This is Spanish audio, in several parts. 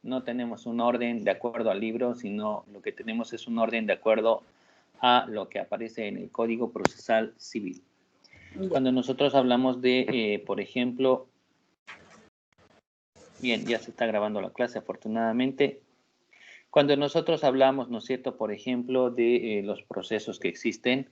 no tenemos un orden de acuerdo al libro, sino lo que tenemos es un orden de acuerdo a lo que aparece en el Código Procesal Civil. Cuando nosotros hablamos de, por ejemplo, bien, ya se está grabando la clase afortunadamente. Cuando nosotros hablamos, ¿no es cierto?, por ejemplo, de los procesos que existen,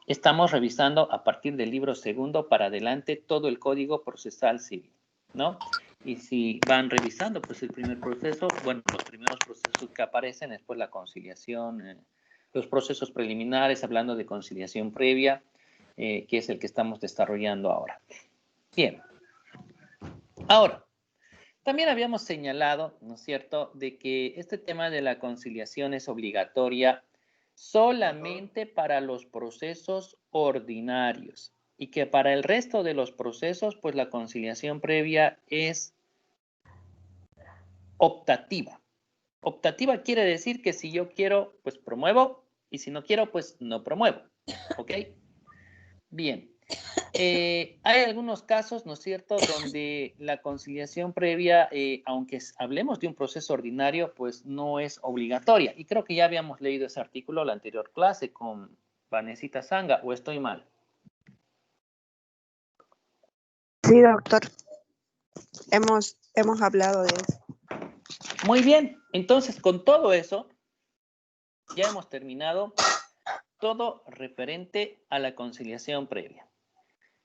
estamos revisando a partir del libro segundo para adelante todo el Código Procesal Civil, ¿no? Y si van revisando, pues el primer proceso, bueno, los primeros procesos que aparecen es pues la conciliación, los procesos preliminares, hablando de conciliación previa, que es el que estamos desarrollando ahora. Bien. Ahora, también habíamos señalado, ¿no es cierto?, de que este tema de la conciliación es obligatoria solamente para los procesos ordinarios y que para el resto de los procesos, pues la conciliación previa es optativa. Optativa quiere decir que si yo quiero, pues promuevo, y si no quiero, pues no promuevo. ¿Ok? Bien. Hay algunos casos, ¿no es cierto?, donde la conciliación previa, aunque hablemos de un proceso ordinario, pues no es obligatoria. Y creo que ya habíamos leído ese artículo en la anterior clase con Vanesita Sanga, ¿o estoy mal? Sí, doctor. Hemos hablado de eso. Muy bien. Entonces, con todo eso, ya hemos terminado todo referente a la conciliación previa.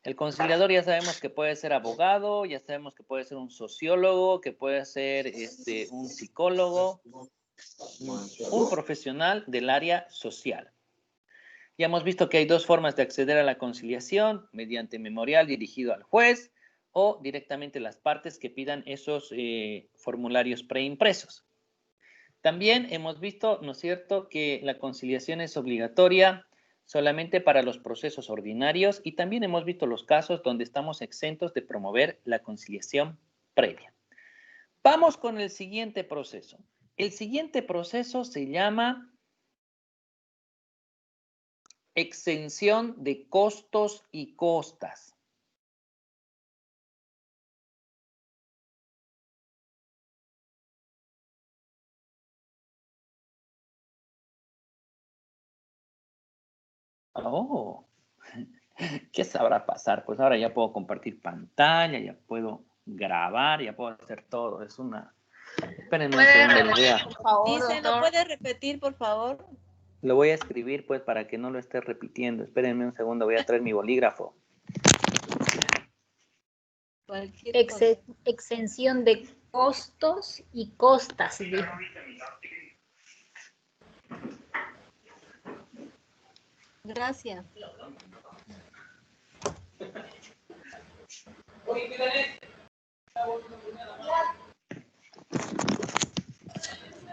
El conciliador ya sabemos que puede ser abogado, ya sabemos que puede ser un sociólogo, que puede ser un psicólogo, un profesional del área social. Ya hemos visto que hay dos formas de acceder a la conciliación, mediante memorial dirigido al juez o directamente las partes que pidan esos formularios preimpresos. También hemos visto, ¿no es cierto?, que la conciliación es obligatoria solamente para los procesos ordinarios y también hemos visto los casos donde estamos exentos de promover la conciliación previa. Vamos con el siguiente proceso. El siguiente proceso se llama exención de costos y costas. Oh, ¿qué sabrá pasar? Pues ahora ya puedo compartir pantalla, ya puedo grabar, ya puedo hacer todo. Es una... Espérenme un segundo, lo voy a... Por favor, Dice, ¿lo doctor. puede repetir, por favor? Lo voy a escribir, pues, para que no lo esté repitiendo. Espérenme un segundo, voy a traer mi bolígrafo. Cualquier cosa. Exención de costos y costas, dijo. Gracias.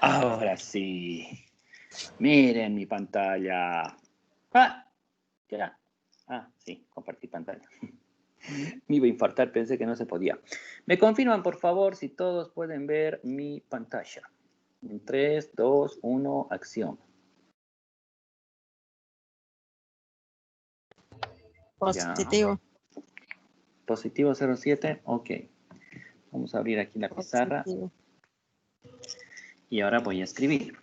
Ahora sí. Miren mi pantalla. Ah, ¿qué era? Ah, sí, compartir pantalla. Me iba a infartar, pensé que no se podía. Me confirman, por favor, si todos pueden ver mi pantalla. En 3, 2, 1, acción. Positivo. Ya. Positivo 07, ok. Vamos a abrir aquí la pizarra. Positivo. Y ahora voy a escribir.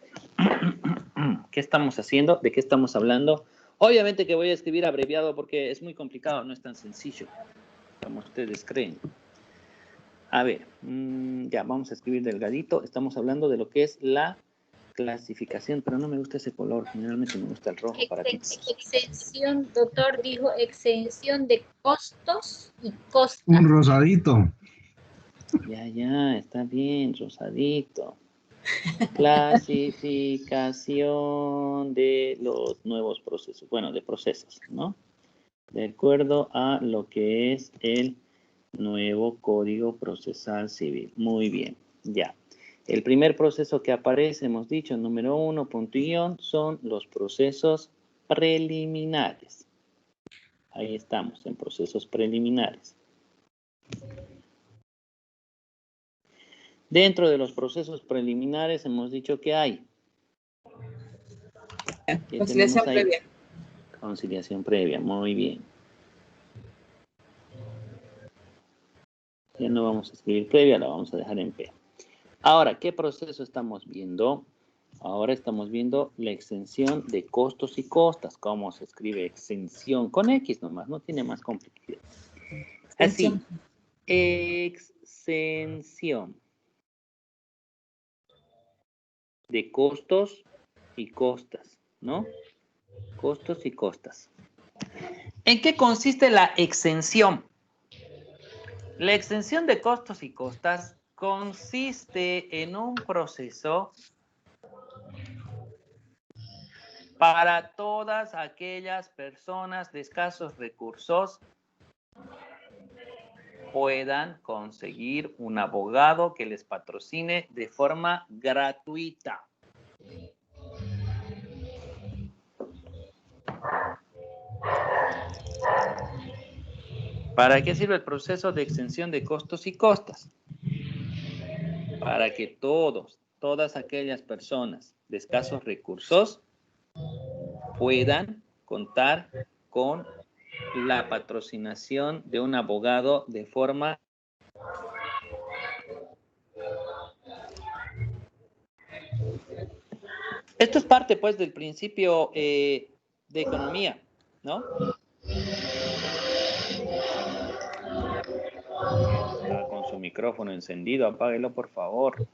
¿Qué estamos haciendo? ¿De qué estamos hablando? Obviamente que voy a escribir abreviado porque es muy complicado, no es tan sencillo como ustedes creen. A ver, ya vamos a escribir delgadito. Estamos hablando de lo que es la clasificación, pero no me gusta ese color. Generalmente me gusta el rojo para títulos. Exención, doctor dijo exención de costos y costas. Un rosadito. Ya, está bien, rosadito. Clasificación de los nuevos procesos. Bueno, de procesos, ¿no? De acuerdo a lo que es el nuevo Código Procesal Civil. Muy bien, ya. El primer proceso que aparece, hemos dicho, número 1, punto y guión, son los procesos preliminares. Ahí estamos, en procesos preliminares. Dentro de los procesos preliminares hemos dicho que hay. Conciliación previa. Conciliación previa, muy bien. Ya no vamos a escribir previa, la vamos a dejar en P. Ahora, ¿qué proceso estamos viendo? Ahora estamos viendo la exención de costos y costas. ¿Cómo se escribe exención? Con X nomás, no tiene más complejidad. Así, exención de costos y costas, ¿no? Costos y costas. ¿En qué consiste la exención? La exención de costos y costas consiste en un proceso para todas aquellas personas de escasos recursos puedan conseguir un abogado que les patrocine de forma gratuita. ¿Para qué sirve el proceso de exención de costos y costas? Para que todas aquellas personas de escasos recursos puedan contar con la patrocinación de un abogado de forma Esto es parte, pues, del principio de economía, ¿no? Está con su micrófono encendido, apáguelo, por favor.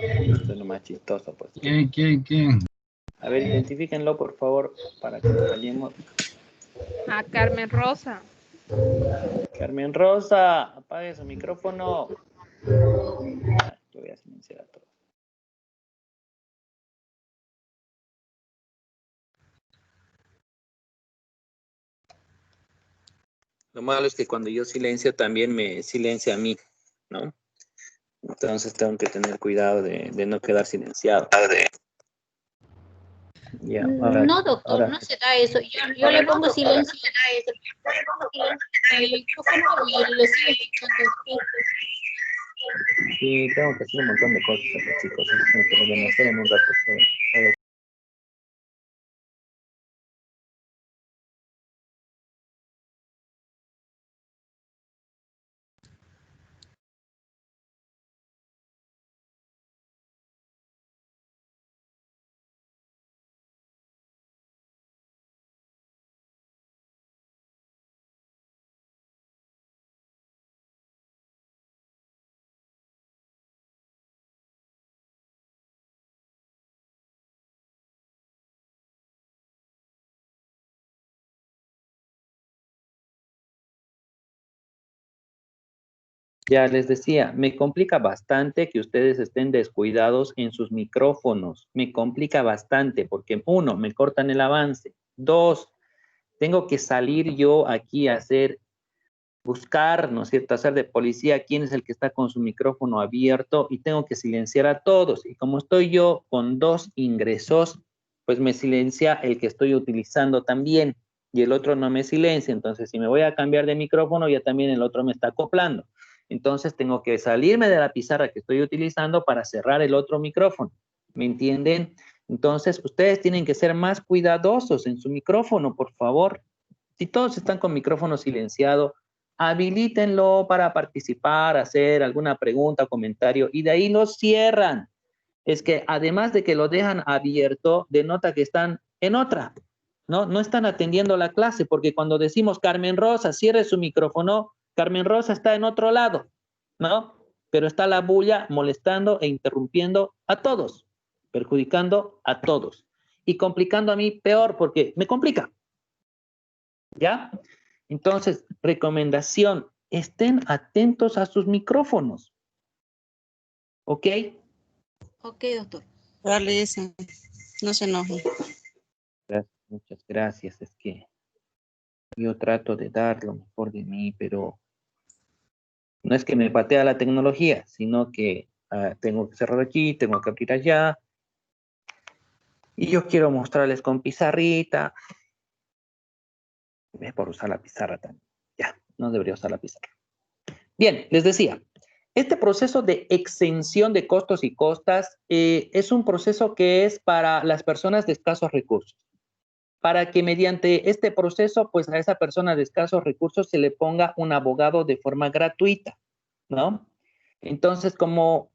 Esto es lo más chistoso, pues. ¿Quién? A ver, identifíquenlo, por favor, para que nos callemos. A Carmen Rosa. Carmen Rosa, apague su micrófono. Yo voy a silenciar a todos. Lo malo es que cuando yo silencio también me silencia a mí, ¿no? Entonces tengo que tener cuidado de no quedar silenciado. Ya, ahora, No, doctor, no se da eso. Yo le pongo silencio. El micrófono y lo sigue escuchando usted. Sí, tengo que hacer un montón de cosas, chicos. Pero bueno, esperen un rato. A ver. Ya les decía, me complica bastante que ustedes estén descuidados en sus micrófonos. Me complica bastante porque, uno, me cortan el avance. Dos, tengo que salir yo aquí a buscar, ¿no es cierto?, hacer de policía quién es el que está con su micrófono abierto y tengo que silenciar a todos. Y como estoy yo con 2 ingresos, pues me silencia el que estoy utilizando también y el otro no me silencia. Entonces, si me voy a cambiar de micrófono, ya también el otro me está acoplando. Entonces, tengo que salirme de la pizarra que estoy utilizando para cerrar el otro micrófono. ¿Me entienden? Entonces, ustedes tienen que ser más cuidadosos en su micrófono, por favor. Si todos están con micrófono silenciado, habilítenlo para participar, hacer alguna pregunta, comentario, y de ahí lo cierran. Es que además de que lo dejan abierto, denota que están en otra, ¿no? No están atendiendo la clase, porque cuando decimos Carmen Rosa, cierre su micrófono, Carmen Rosa está en otro lado, ¿no? Pero está la bulla molestando e interrumpiendo a todos, perjudicando a todos. Y complicando a mí peor, porque me complica, ¿ya? Entonces, recomendación, estén atentos a sus micrófonos. ¿Ok? Ok, doctor. Dale ese. No se enoje. Muchas gracias. Es que yo trato de dar lo mejor de mí, pero no es que me patea la tecnología, sino que tengo que cerrar aquí, tengo que abrir allá. Y yo quiero mostrarles con pizarrita. Es por usar la pizarra también. Ya, no debería usar la pizarra. Bien, les decía, este proceso de exención de costos y costas es un proceso que es para las personas de escasos recursos. para que mediante este proceso, pues a esa persona de escasos recursos se le ponga un abogado de forma gratuita, ¿no? Entonces, como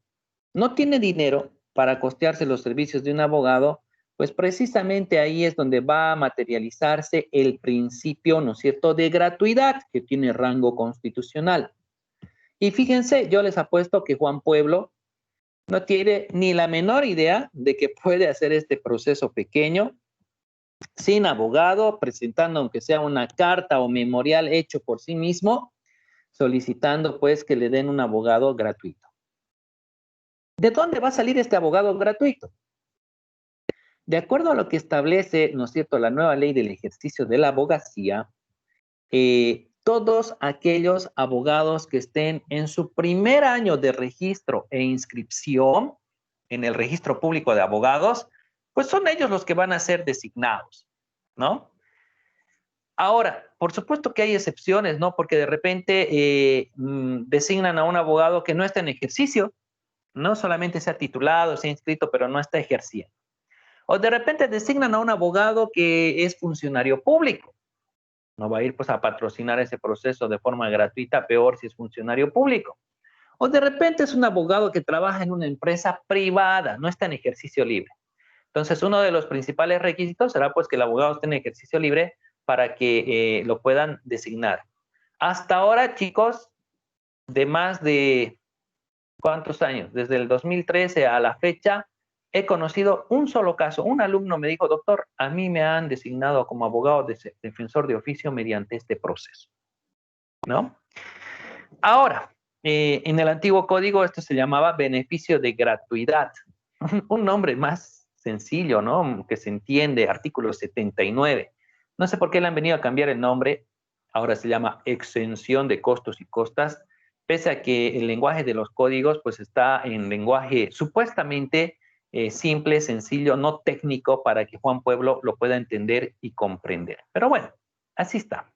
no tiene dinero para costearse los servicios de un abogado, pues precisamente ahí es donde va a materializarse el principio, ¿no es cierto?, de gratuidad que tiene rango constitucional. Y fíjense, yo les apuesto que Juan Pueblo no tiene ni la menor idea de que puede hacer este proceso pequeño, sin abogado, presentando aunque sea una carta o memorial hecho por sí mismo, solicitando pues que le den un abogado gratuito. ¿De dónde va a salir este abogado gratuito? De acuerdo a lo que establece, ¿no es cierto?, la nueva ley del ejercicio de la abogacía, todos aquellos abogados que estén en su primer año de registro e inscripción en el registro público de abogados, pues son ellos los que van a ser designados, ¿no? Ahora, por supuesto que hay excepciones, ¿no? Porque de repente designan a un abogado que no está en ejercicio, no solamente se ha titulado, se ha inscrito, pero no está ejerciendo. O de repente designan a un abogado que es funcionario público. No va a ir pues a patrocinar ese proceso de forma gratuita, peor si es funcionario público. O de repente es un abogado que trabaja en una empresa privada, no está en ejercicio libre. Entonces, uno de los principales requisitos será pues que el abogado esté en ejercicio libre para que lo puedan designar. Hasta ahora, chicos, de más de ¿cuántos años? Desde el 2013 a la fecha, he conocido un solo caso. Un alumno me dijo, doctor, a mí me han designado como abogado defensor de oficio mediante este proceso, ¿no? Ahora, en el antiguo código esto se llamaba beneficio de gratuidad. Un nombre más sencillo, ¿no? Que se entiende, artículo 79. No sé por qué le han venido a cambiar el nombre. Ahora se llama exención de costos y costas, pese a que el lenguaje de los códigos pues está en lenguaje supuestamente simple, sencillo, no técnico, para que Juan Pueblo lo pueda entender y comprender. Pero bueno, así está.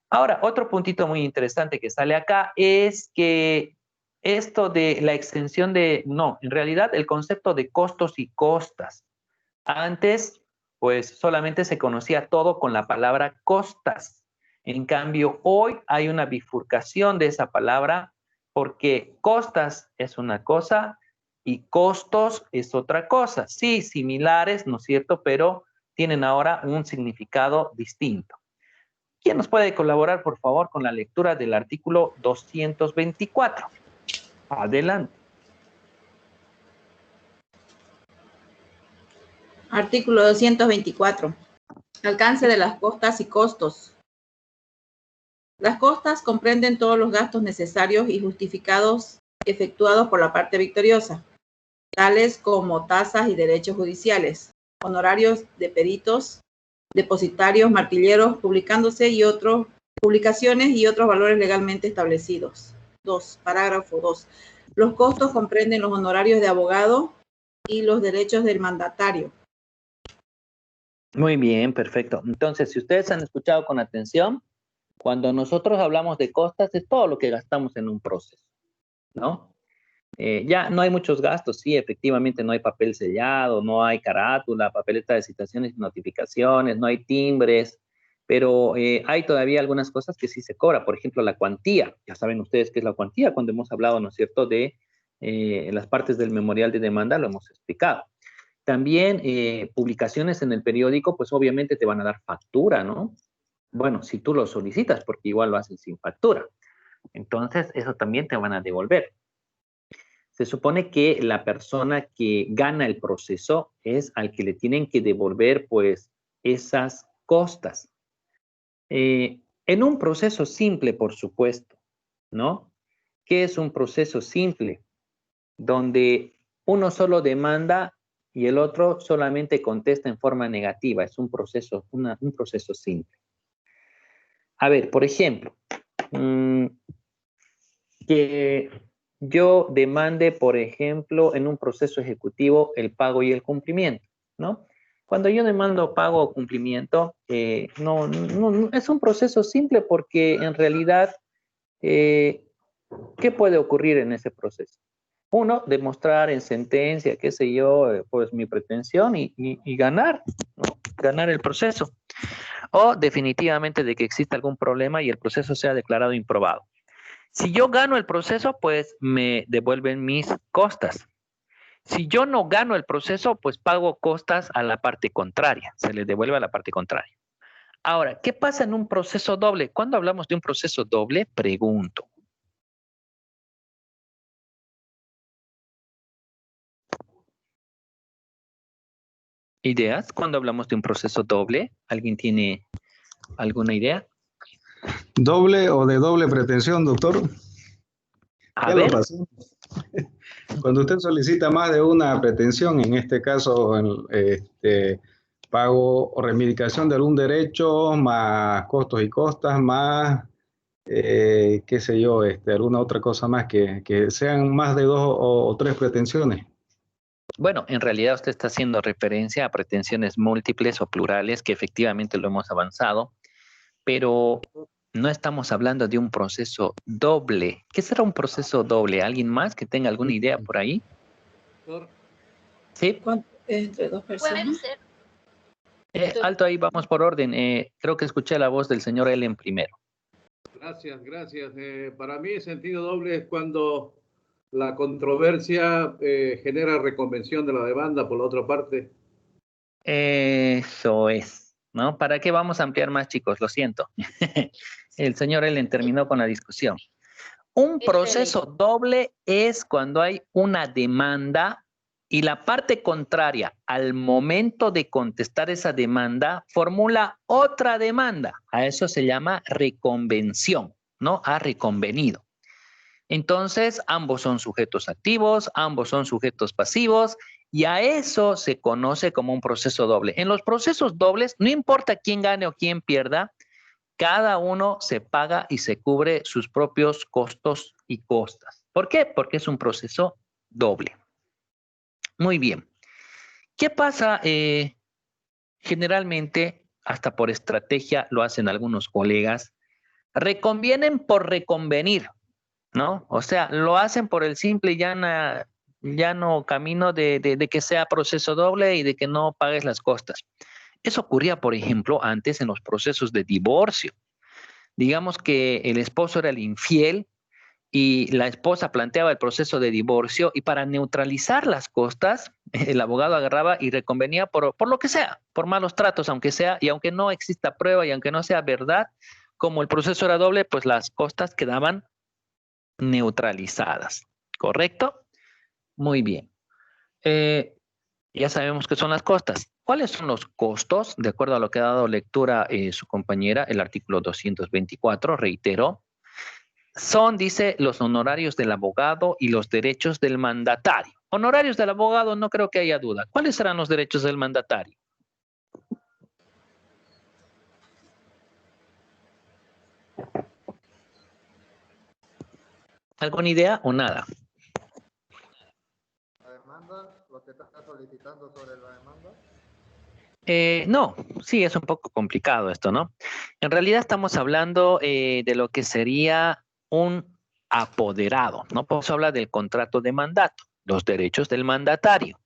Ahora, otro puntito muy interesante que sale acá es que esto de la exención de, no, en realidad el concepto de costos y costas. Antes, pues solamente se conocía todo con la palabra costas. En cambio, hoy hay una bifurcación de esa palabra porque costas es una cosa y costos es otra cosa. Sí, similares, ¿no es cierto? Pero tienen ahora un significado distinto. ¿Quién nos puede colaborar, por favor, con la lectura del artículo 224? Adelante. Artículo 224. Alcance de las costas y costos. Las costas comprenden todos los gastos necesarios y justificados efectuados por la parte victoriosa, tales como tasas y derechos judiciales, honorarios de peritos, depositarios, martilleros, publicaciones y otros valores legalmente establecidos. 2. Parágrafo 2. Los costos comprenden los honorarios de abogado y los derechos del mandatario. Muy bien, perfecto. Entonces, si ustedes han escuchado con atención, cuando nosotros hablamos de costas es todo lo que gastamos en un proceso, ¿no? Ya no hay muchos gastos, sí, efectivamente no hay papel sellado, no hay carátula, papeleta de citaciones y notificaciones, no hay timbres, pero hay todavía algunas cosas que sí se cobra, por ejemplo, la cuantía. Ya saben ustedes qué es la cuantía cuando hemos hablado, ¿no es cierto?, de las partes del memorial de demanda, lo hemos explicado. También publicaciones en el periódico, pues obviamente te van a dar factura, ¿no? Bueno, si tú lo solicitas, porque igual lo hacen sin factura. Entonces, eso también te van a devolver. Se supone que la persona que gana el proceso es al que le tienen que devolver, pues, esas costas. En un proceso simple, por supuesto, ¿no? ¿Qué es un proceso simple? Donde uno solo demanda y el otro solamente contesta en forma negativa. Es un proceso simple. A ver, por ejemplo, que yo demande, por ejemplo, en un proceso ejecutivo el pago y el cumplimiento, ¿no? Cuando yo demando pago o cumplimiento, no, es un proceso simple porque en realidad, ¿qué puede ocurrir en ese proceso? Uno, demostrar en sentencia, qué sé yo, pues mi pretensión y ganar, ¿no? ganar el proceso. O definitivamente de que exista algún problema y el proceso sea declarado improbado. Si yo gano el proceso, pues me devuelven mis costas. Si yo no gano el proceso, pues pago costas a la parte contraria. Se les devuelve a la parte contraria. Ahora, ¿qué pasa en un proceso doble? Cuando hablamos de un proceso doble, pregunto. ¿Ideas? Cuando hablamos de un proceso doble, ¿alguien tiene alguna idea? ¿Doble o de doble pretensión, doctor? A Ya ver. lo pasó. Cuando usted solicita más de una pretensión, en este caso, pago o reivindicación de algún derecho, más costos y costas, más, qué sé yo, alguna otra cosa más, que sean más de 2 o 3 pretensiones. Bueno, en realidad usted está haciendo referencia a pretensiones múltiples o plurales, que efectivamente lo hemos avanzado, pero no estamos hablando de un proceso doble. ¿Qué será un proceso doble? ¿Alguien más que tenga alguna idea por ahí? ¿Sí? Entre dos Puede personas. ser. Alto ahí, vamos por orden. Creo que escuché la voz del señor Ellen primero. Gracias, gracias. Para mí el sentido doble es cuando la controversia genera reconvención de la demanda por la otra parte. Eso es, ¿no? ¿Para qué vamos a ampliar más, chicos? Lo siento. El señor Ellen terminó con la discusión. Un proceso doble es cuando hay una demanda y la parte contraria, al momento de contestar esa demanda, formula otra demanda. A eso se llama reconvención, ¿no? Ha reconvenido. Entonces, ambos son sujetos activos, ambos son sujetos pasivos, y a eso se conoce como un proceso doble. En los procesos dobles, no importa quién gane o quién pierda, cada uno se paga y se cubre sus propios costos y costas. ¿Por qué? Porque es un proceso doble. Muy bien. ¿Qué pasa? Generalmente, hasta por estrategia, lo hacen algunos colegas, reconvienen por reconvenir, ¿no? O sea, lo hacen por el simple y llano camino de que sea proceso doble y de que no pagues las costas. Eso ocurría, por ejemplo, antes en los procesos de divorcio. Digamos que el esposo era el infiel y la esposa planteaba el proceso de divorcio y para neutralizar las costas, el abogado agarraba y reconvenía por lo que sea, por malos tratos, aunque sea, y aunque no exista prueba y aunque no sea verdad, como el proceso era doble, pues las costas quedaban neutralizadas. ¿Correcto? Muy bien. Ya sabemos qué son las costas. ¿Cuáles son los costos? De acuerdo a lo que ha dado lectura su compañera, el artículo 224, reitero, son, dice, los honorarios del abogado y los derechos del mandatario. Honorarios del abogado, no creo que haya duda. ¿Cuáles serán los derechos del mandatario? ¿Alguna idea o nada? ¿La demanda? ¿Lo que está solicitando sobre la demanda? No, sí, es un poco complicado esto, ¿no? En realidad estamos hablando de lo que sería un apoderado, ¿no? Por eso habla del contrato de mandato, los derechos del mandatario.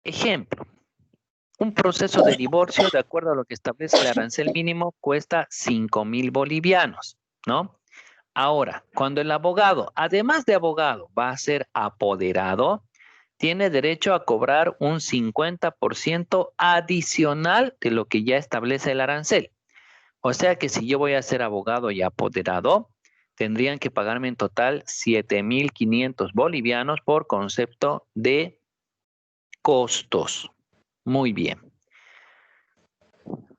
Ejemplo, un proceso de divorcio, de acuerdo a lo que establece el arancel mínimo, cuesta 5,000 bolivianos, ¿no? Ahora, cuando el abogado, además de abogado, va a ser apoderado, tiene derecho a cobrar un 50% adicional de lo que ya establece el arancel. O sea que si yo voy a ser abogado y apoderado, tendrían que pagarme en total 7,500 bolivianos por concepto de costos. Muy bien.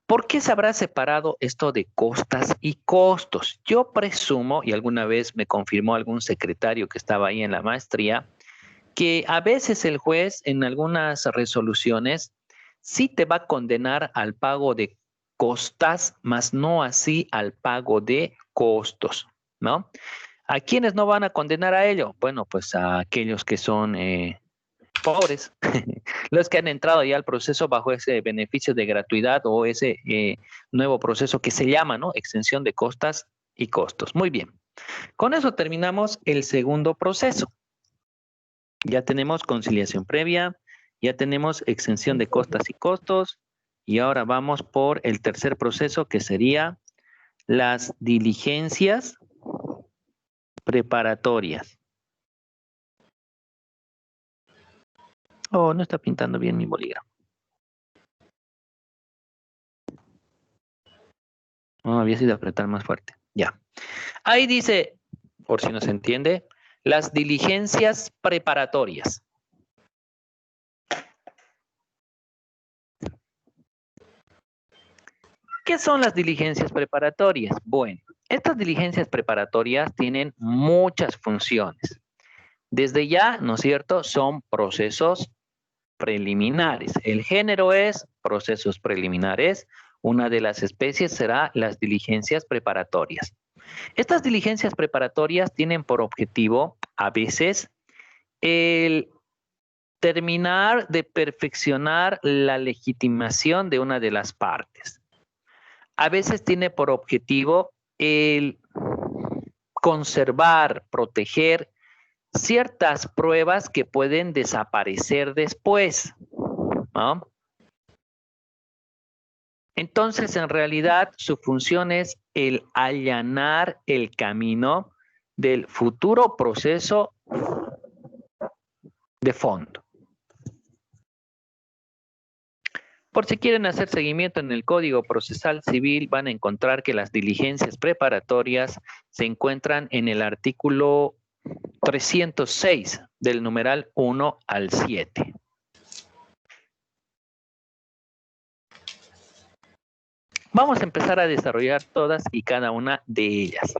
¿Por qué se habrá separado esto de costas y costos? Yo presumo, y alguna vez me confirmó algún secretario que estaba ahí en la maestría, que a veces el juez en algunas resoluciones sí te va a condenar al pago de costas, mas no así al pago de costos, ¿no? ¿A quiénes no van a condenar a ello? Bueno, pues a aquellos que son pobres, los que han entrado ya al proceso bajo ese beneficio de gratuidad o ese nuevo proceso que se llama, ¿no? Exención de costas y costos. Muy bien. Con eso terminamos el segundo proceso. Ya tenemos conciliación previa, Ya tenemos exención de costas y costos. Y ahora vamos por el tercer proceso, que sería las diligencias preparatorias. Oh, no está pintando bien mi bolígrafo. No, había sido apretar más fuerte. Ya. Ahí dice, por si no se entiende, las diligencias preparatorias. ¿Qué son las diligencias preparatorias? Bueno, estas diligencias preparatorias tienen muchas funciones. Desde ya, ¿no es cierto?, son procesos preliminares. El género es procesos preliminares. Una de las especies será las diligencias preparatorias. Estas diligencias preparatorias tienen por objetivo, a veces, el terminar de perfeccionar la legitimación de una de las partes. A veces tiene por objetivo el conservar, proteger ciertas pruebas que pueden desaparecer después, ¿no? Entonces, en realidad, su función es el allanar el camino del futuro proceso de fondo. Por si quieren hacer seguimiento en el Código Procesal Civil, van a encontrar que las diligencias preparatorias se encuentran en el artículo 306 del numeral 1 al 7. Vamos a empezar a desarrollar todas y cada una de ellas.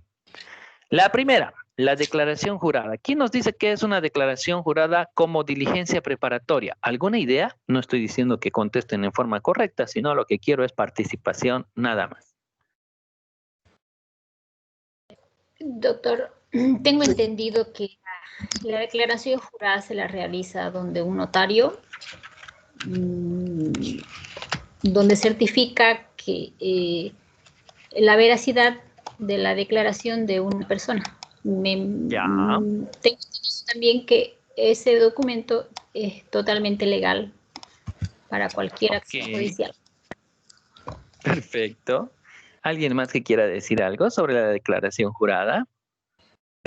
La primera, la declaración jurada. ¿Quién nos dice qué es una declaración jurada como diligencia preparatoria? ¿Alguna idea? No estoy diciendo que contesten en forma correcta, sino lo que quiero es participación nada más. Doctor, tengo entendido que la declaración jurada se la realiza donde un notario, donde certifica que la veracidad de la declaración de una persona. Tengo entendido también que ese documento es totalmente legal para cualquier acción judicial. Perfecto. ¿Alguien más que quiera decir algo sobre la declaración jurada?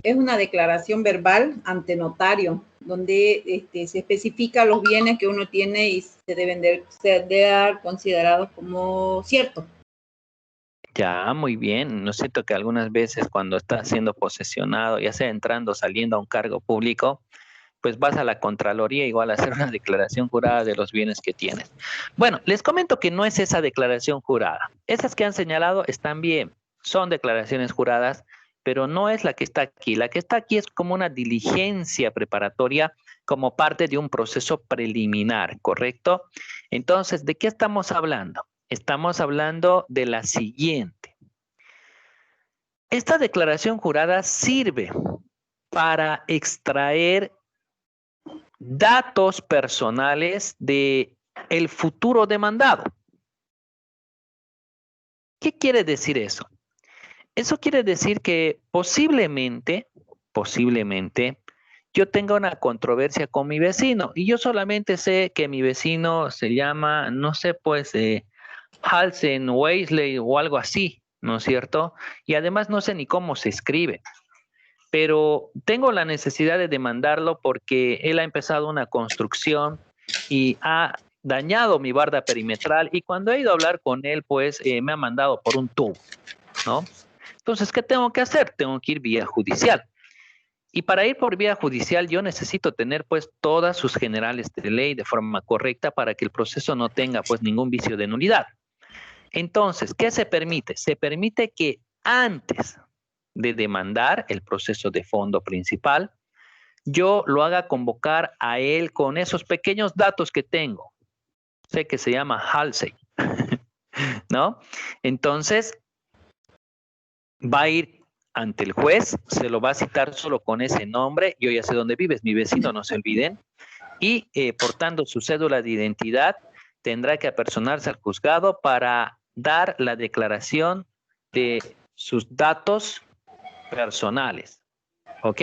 Es una declaración verbal ante notario, donde se especifica los bienes que uno tiene y se deben de ser considerados como ciertos. Ya, muy bien. No siento que algunas veces cuando estás siendo posesionado, ya sea entrando o saliendo a un cargo público, pues vas a la Contraloría igual a hacer una declaración jurada de los bienes que tienes. Bueno, les comento que no es esa declaración jurada. Esas que han señalado están bien, son declaraciones juradas, pero no es la que está aquí. La que está aquí es como una diligencia preparatoria como parte de un proceso preliminar, ¿correcto? Entonces, ¿de qué estamos hablando? Estamos hablando de la siguiente. Esta declaración jurada sirve para extraer datos personales de el futuro demandado. ¿Qué quiere decir eso? Eso quiere decir que posiblemente, yo tenga una controversia con mi vecino y yo solamente sé que mi vecino se llama, no sé, pues, Halsen, Weasley o algo así, ¿no es cierto? Y además no sé ni cómo se escribe. Pero tengo la necesidad de demandarlo porque él ha empezado una construcción y ha dañado mi barda perimetral y cuando he ido a hablar con él, pues me ha mandado por un tubo, ¿no? Entonces, ¿qué tengo que hacer? Tengo que ir vía judicial. Y para ir por vía judicial yo necesito tener pues todas sus generales de ley de forma correcta para que el proceso no tenga pues ningún vicio de nulidad. Entonces, ¿qué se permite? Se permite que antes de demandar el proceso de fondo principal, yo lo haga convocar a él con esos pequeños datos que tengo. Sé que se llama Halsey, ¿no? Entonces, va a ir ante el juez, se lo va a citar solo con ese nombre, yo ya sé dónde vives, mi vecino, no se olviden, y portando su cédula de identidad, tendrá que apersonarse al juzgado para dar la declaración de sus datos personales, ¿ok?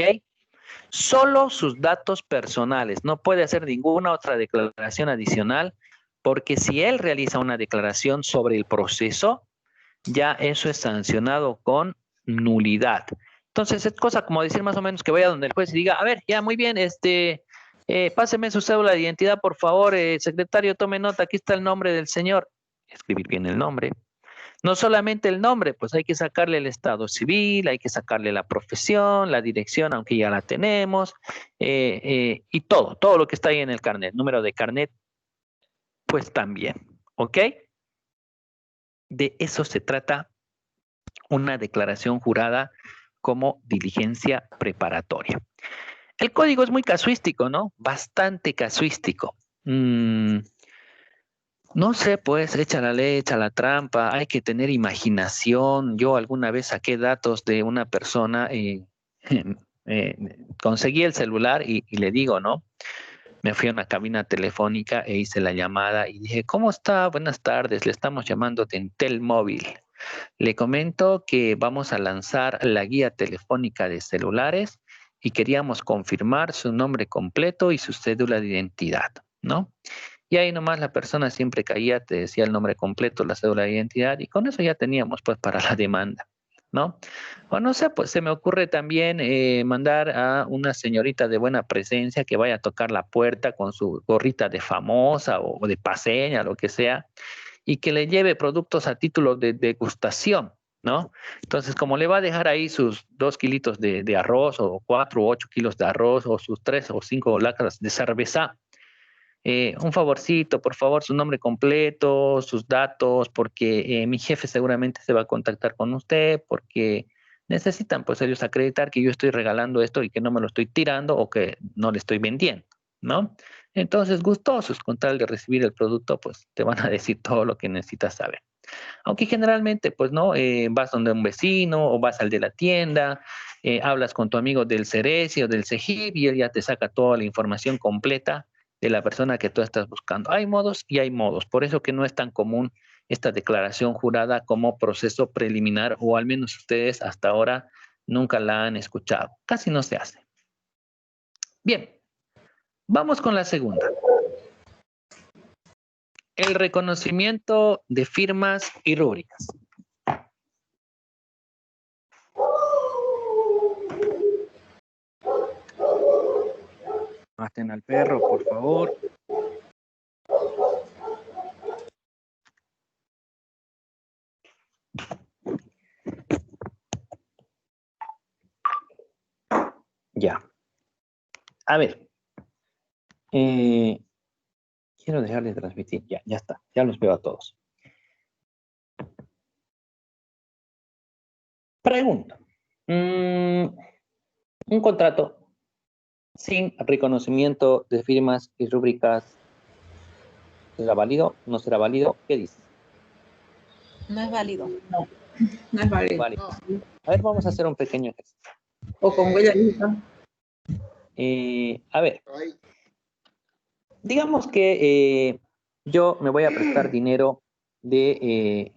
Solo sus datos personales. No puede hacer ninguna otra declaración adicional, porque si él realiza una declaración sobre el proceso, ya eso es sancionado con nulidad. Entonces, es cosa como decir más o menos que vaya donde el juez y diga, a ver, ya muy bien, páseme su cédula de identidad, por favor, secretario, tome nota, aquí está el nombre del señor. Escribir bien el nombre. No solamente el nombre, pues hay que sacarle el estado civil, hay que sacarle la profesión, la dirección, aunque ya la tenemos, y todo lo que está ahí en el carnet, número de carnet, pues también, ¿ok? De eso se trata una declaración jurada como diligencia preparatoria. El código es muy casuístico, ¿no? Bastante casuístico. No sé, pues, echa la ley, echa la trampa, hay que tener imaginación. Yo alguna vez saqué datos de una persona y conseguí el celular y le digo, ¿no? Me fui a una cabina telefónica e hice la llamada y dije, ¿cómo está? Buenas tardes, le estamos llamando de Entel Móvil. Le comento que vamos a lanzar la guía telefónica de celulares y queríamos confirmar su nombre completo y su cédula de identidad, ¿no? Y ahí nomás la persona siempre caía, te decía el nombre completo, la cédula de identidad, y con eso ya teníamos pues para la demanda, ¿no? O no sé, pues se me ocurre también mandar a una señorita de buena presencia que vaya a tocar la puerta con su gorrita de famosa o de paseña, lo que sea, y que le lleve productos a título de degustación, ¿no? Entonces, como le va a dejar ahí sus 2 kilitos de arroz, o 4 o 8 kilos de arroz, o sus 3 o 5 latas de cerveza, un favorcito, por favor, su nombre completo, sus datos, porque mi jefe seguramente se va a contactar con usted, porque necesitan pues ellos acreditar que yo estoy regalando esto y que no me lo estoy tirando o que no le estoy vendiendo, ¿no? Entonces, gustosos con tal de recibir el producto, pues te van a decir todo lo que necesitas saber. Aunque generalmente, pues no, vas donde un vecino o vas al de la tienda, hablas con tu amigo del Ceresi o del CEGIP y él ya te saca toda la información completa de la persona que tú estás buscando. Hay modos y hay modos, por eso que no es tan común esta declaración jurada como proceso preliminar, o al menos ustedes hasta ahora nunca la han escuchado. Casi no se hace. Bien, vamos con la segunda. El reconocimiento de firmas y rúbricas. Maten al perro, por favor. Ya. A ver. Quiero dejar de transmitir. Ya está. Ya los veo a todos. Pregunta. Un contrato sin reconocimiento de firmas y rúbricas, ¿será válido? ¿No será válido? ¿Qué dices? No es válido. No es válido. Válido. A ver, vamos a hacer un pequeño ejercicio. O con huella digital. A ver. Digamos que yo me voy a prestar dinero de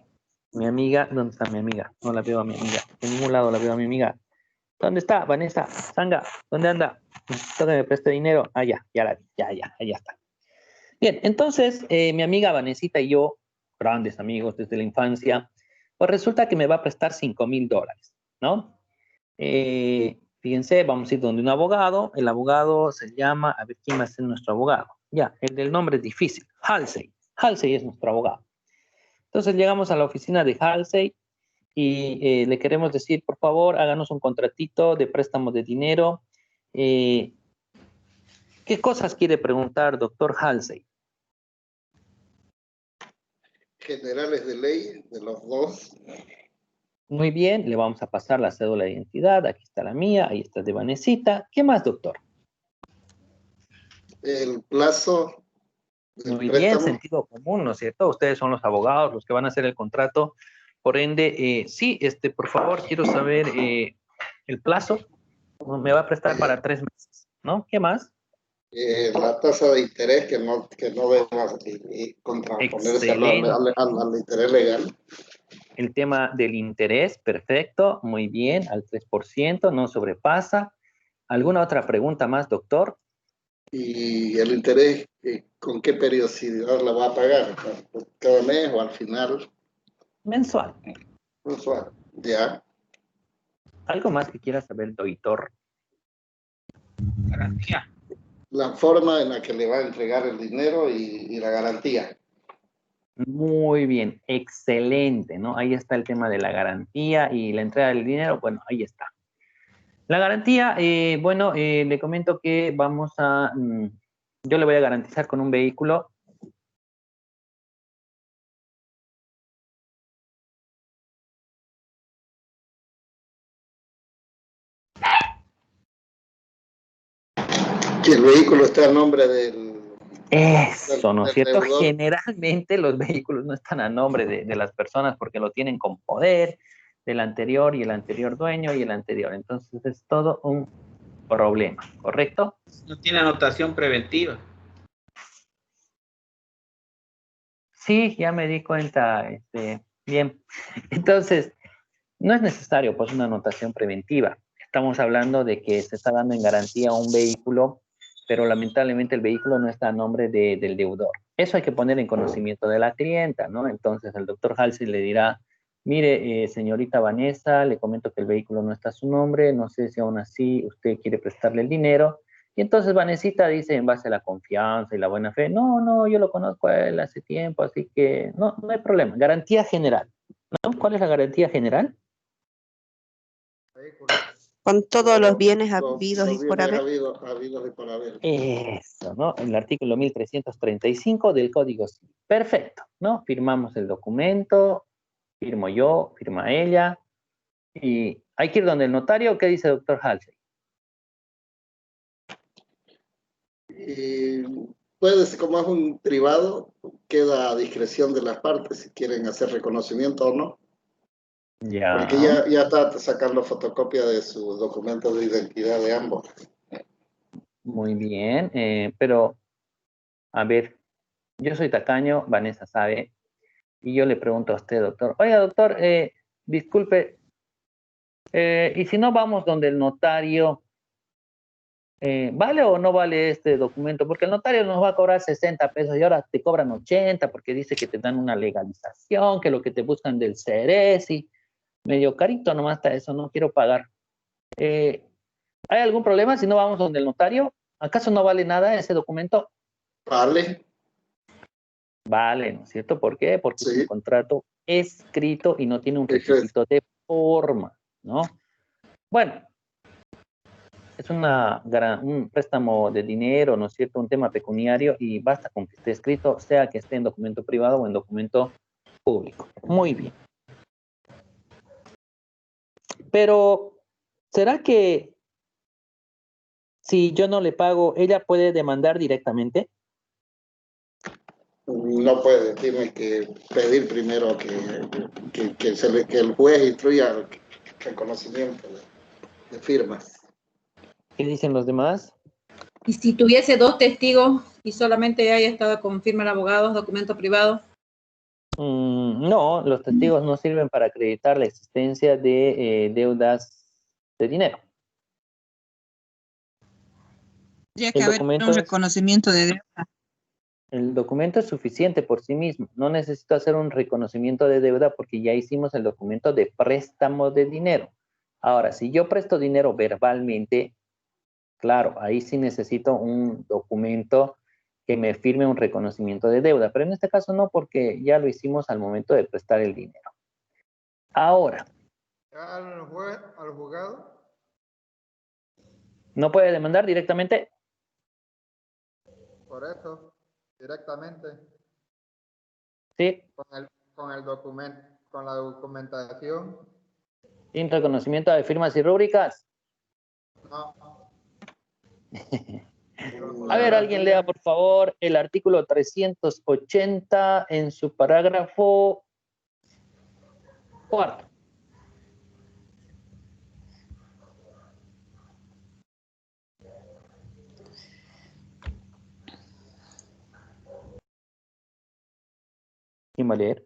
mi amiga. ¿Dónde está mi amiga? No la veo a mi amiga. En ningún lado la veo a mi amiga. ¿Dónde está, Vanessa? Sanga, ¿dónde anda? Necesito que me preste dinero. Ah, ya la vi. Ya está. Bien, entonces mi amiga Vanesita y yo, grandes amigos desde la infancia, pues resulta que me va a prestar $5,000, ¿no? Fíjense, vamos a ir donde un abogado. El abogado se llama, a ver quién va a ser nuestro abogado. Ya, el del nombre es difícil. Halsey. Halsey es nuestro abogado. Entonces llegamos a la oficina de Halsey y le queremos decir, por favor, háganos un contratito de préstamo de dinero. ¿Qué cosas quiere preguntar, doctor Halsey? Generales de ley de los dos. Muy bien, le vamos a pasar la cédula de identidad. Aquí está la mía, ahí está de Vanesita. ¿Qué más, doctor? El plazo del Muy préstamo. bien, sentido común, ¿no es cierto? Ustedes son los abogados, los que van a hacer el contrato. Por ende, sí, por favor, quiero saber el plazo. Me va a prestar para 3 meses, ¿no? ¿Qué más? La tasa de interés que no deba contraponerse al interés legal. El tema del interés, perfecto, muy bien, al 3%, no sobrepasa. ¿Alguna otra pregunta más, doctor? ¿Y el interés, con qué periodicidad la va a pagar? ¿Cada mes o al final? Mensual. Mensual, ya. ¿Algo más que quiera saber, doctor? Garantía. La forma en la que le va a entregar el dinero y la garantía. Muy bien, excelente, ¿no? Ahí está el tema de la garantía y la entrega del dinero, bueno, ahí está. La garantía, bueno, le comento que vamos a, yo le voy a garantizar con un vehículo. Si el vehículo está a nombre del... Eso, ¿no es cierto? deudor. Generalmente los vehículos no están a nombre de las personas porque lo tienen con poder del anterior y el anterior dueño y el anterior. Entonces es todo un problema, ¿correcto? No tiene anotación preventiva. Sí, ya me di cuenta, bien. Entonces, no es necesario pues una anotación preventiva. Estamos hablando de que se está dando en garantía un vehículo, pero lamentablemente el vehículo no está a nombre del deudor. Eso hay que poner en conocimiento de la clienta, ¿no? Entonces el doctor Halsey le dirá, mire, señorita Vanessa, le comento que el vehículo no está a su nombre, no sé si aún así usted quiere prestarle el dinero. Y entonces Vanesita dice, en base a la confianza y la buena fe, no, yo lo conozco a él hace tiempo, así que no hay problema. Garantía general, ¿no? ¿Cuál es la garantía general? Con todos los bienes habidos Los y por bienes haber. habidos y por haber. Eso, ¿no? El artículo 1335 del Código Civil. Perfecto, ¿no? Firmamos el documento, firmo yo, firma ella, y hay que ir donde el notario. ¿Qué dice el doctor Halsey? Y puede ser, como es un privado, queda a discreción de las partes si quieren hacer reconocimiento o no. Ya. Porque ya está sacando fotocopia de sus documentos de identidad de ambos. Muy bien, pero, a ver, yo soy tacaño, Vanessa sabe, y yo le pregunto a usted, doctor, oiga, doctor, disculpe, y si no vamos donde el notario, ¿vale o no vale este documento? Porque el notario nos va a cobrar 60 pesos y ahora te cobran 80 porque dice que te dan una legalización, que lo que te buscan del Ceresi, medio carito nomás está eso, no quiero pagar. ¿Hay algún problema si no vamos donde el notario? ¿Acaso no vale nada ese documento? Vale. Vale, ¿no es cierto? ¿Por qué? Porque es Sí. un contrato escrito y no tiene un requisito de forma, ¿no? Bueno, es un préstamo de dinero, ¿no es cierto? Un tema pecuniario y basta con que esté escrito, sea que esté en documento privado o en documento público. Muy bien. Pero, ¿será que si yo no le pago, ella puede demandar directamente? No puede, tiene que pedir primero que el juez instruya el reconocimiento de firmas. ¿Qué dicen los demás? Y si tuviese 2 testigos y solamente haya estado con firma de abogados, documento privado. No, los testigos no sirven para acreditar la existencia de deudas de dinero. Tendría que haber un reconocimiento de deuda. El documento es suficiente por sí mismo. No necesito hacer un reconocimiento de deuda porque ya hicimos el documento de préstamo de dinero. Ahora, si yo presto dinero verbalmente, claro, ahí sí necesito un documento que me firme un reconocimiento de deuda, pero en este caso no, porque ya lo hicimos al momento de prestar el dinero. Ahora. ¿Al juzgado? ¿No puede demandar directamente? Por eso, directamente. Sí. Con el documento, con la documentación. ¿Sin reconocimiento de firmas y rúbricas? No. A ver, alguien lea, por favor, el artículo 380 en su parágrafo 4. ¿Quién va a leer?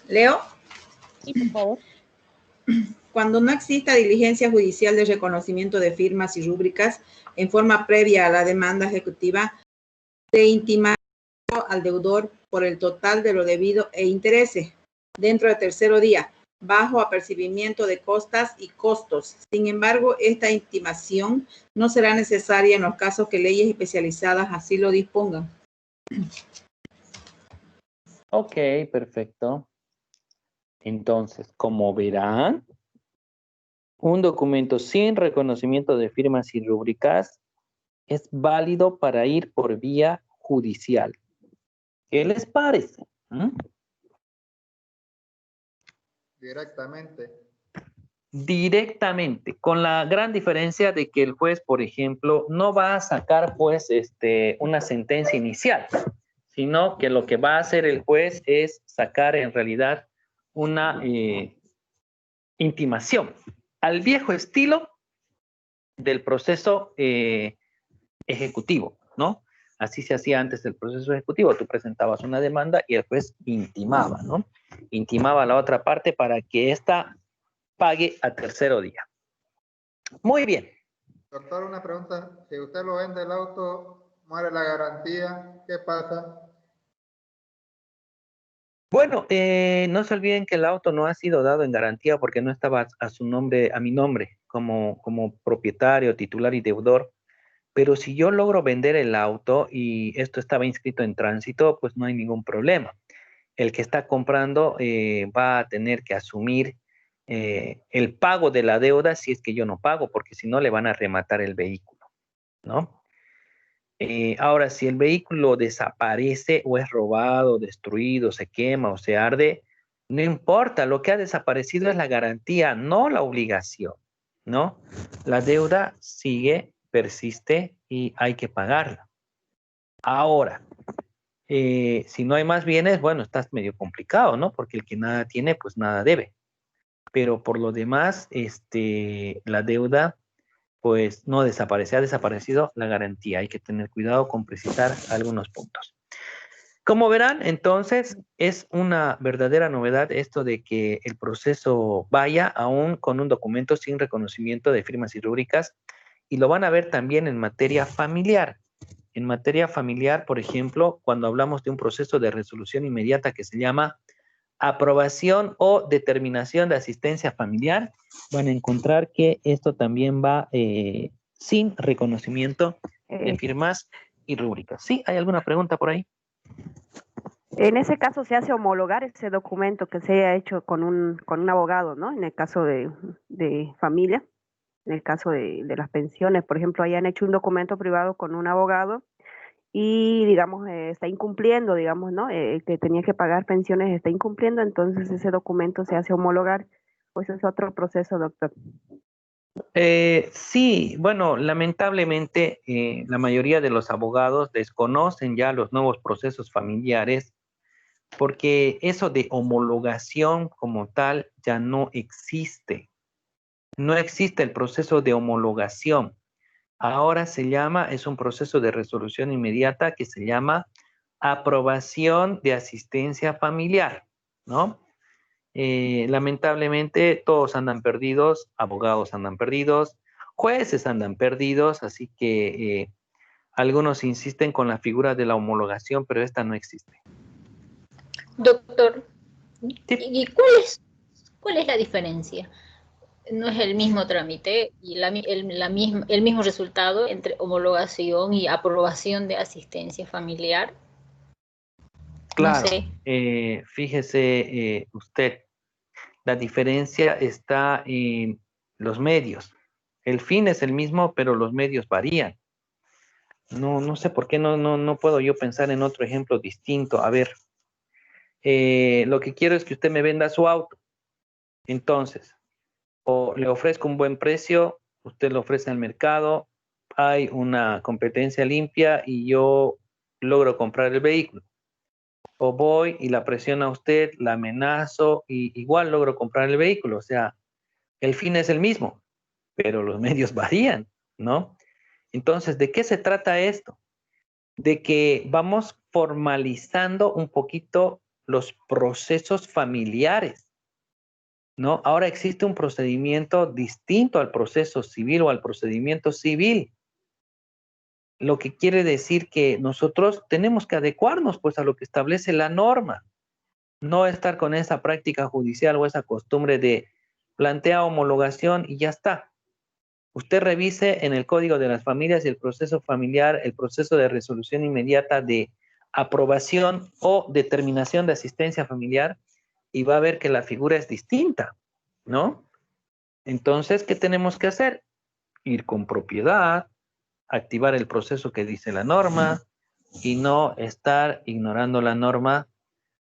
¿Leo? Sí, por favor. Cuando no exista diligencia judicial de reconocimiento de firmas y rúbricas en forma previa a la demanda ejecutiva, se intimará al deudor por el total de lo debido e intereses dentro del tercero día, bajo apercibimiento de costas y costos. Sin embargo, esta intimación no será necesaria en los casos que leyes especializadas así lo dispongan. Ok, perfecto. Entonces, como verán, un documento sin reconocimiento de firmas y rúbricas es válido para ir por vía judicial. ¿Qué les parece? Directamente. Directamente, con la gran diferencia de que el juez, por ejemplo, no va a sacar pues una sentencia inicial, sino que lo que va a hacer el juez es sacar en realidad una intimación al viejo estilo del proceso ejecutivo, ¿no? Así se hacía antes el proceso ejecutivo. Tú presentabas una demanda y el juez intimaba, ¿no? Intimaba a la otra parte para que ésta pague a tercero día. Muy bien. Doctor, una pregunta. Si usted lo vende el auto, muere la garantía, ¿qué pasa? Bueno, no se olviden que el auto no ha sido dado en garantía porque no estaba a su nombre, a mi nombre, como propietario, titular y deudor. Pero si yo logro vender el auto y esto estaba inscrito en tránsito, pues no hay ningún problema. El que está comprando va a tener que asumir el pago de la deuda si es que yo no pago, porque si no le van a rematar el vehículo, ¿no? Ahora, si el vehículo desaparece o es robado, destruido, se quema o se arde, no importa, lo que ha desaparecido es la garantía, no la obligación, ¿no? La deuda sigue, persiste y hay que pagarla. Ahora, si no hay más bienes, bueno, está medio complicado, ¿no? Porque el que nada tiene, pues nada debe. Pero por lo demás, la deuda pues no desaparece, ha desaparecido la garantía. Hay que tener cuidado con precisar algunos puntos. Como verán, entonces, es una verdadera novedad esto de que el proceso vaya aún con un documento sin reconocimiento de firmas y rúbricas, y lo van a ver también en materia familiar. En materia familiar, por ejemplo, cuando hablamos de un proceso de resolución inmediata que se llama aprobación o determinación de asistencia familiar, van a encontrar que esto también va sin reconocimiento de firmas y rúbricas. ¿Sí? ¿Hay alguna pregunta por ahí? En ese caso se hace homologar ese documento que se haya hecho con un abogado, ¿no? En el caso de familia, en el caso de las pensiones, por ejemplo, hayan hecho un documento privado con un abogado y, digamos, está incumpliendo, digamos, ¿no? Que tenía que pagar pensiones, está incumpliendo, entonces ese documento se hace homologar, pues es otro proceso, doctor. Sí, bueno, lamentablemente la mayoría de los abogados desconocen ya los nuevos procesos familiares porque eso de homologación como tal ya no existe. No existe el proceso de homologación. Ahora es un proceso de resolución inmediata que se llama aprobación de asistencia familiar, ¿no? Lamentablemente todos andan perdidos, abogados andan perdidos, jueces andan perdidos, así que algunos insisten con la figura de la homologación, pero esta no existe. Doctor, ¿y cuál es la diferencia? ¿No es el mismo trámite y el mismo resultado entre homologación y aprobación de asistencia familiar? Claro, no sé. Fíjese usted, la diferencia está en los medios. El fin es el mismo, pero los medios varían. No sé por qué no puedo yo pensar en otro ejemplo distinto. A ver, lo que quiero es que usted me venda su auto. Entonces, o le ofrezco un buen precio, usted lo ofrece al mercado, hay una competencia limpia y yo logro comprar el vehículo. O voy y la presiono a usted, la amenazo y igual logro comprar el vehículo. O sea, el fin es el mismo, pero los medios varían, ¿no? Entonces, ¿de qué se trata esto? De que vamos formalizando un poquito los procesos familiares. ¿no? Ahora existe un procedimiento distinto al proceso civil o al procedimiento civil. Lo que quiere decir que nosotros tenemos que adecuarnos pues a lo que establece la norma, no estar con esa práctica judicial o esa costumbre de plantea homologación y ya está. Usted revise en el Código de las Familias y el proceso familiar, el proceso de resolución inmediata de aprobación o determinación de asistencia familiar y va a ver que la figura es distinta, ¿no? Entonces, ¿qué tenemos que hacer? Ir con propiedad, activar el proceso que dice la norma y no estar ignorando la norma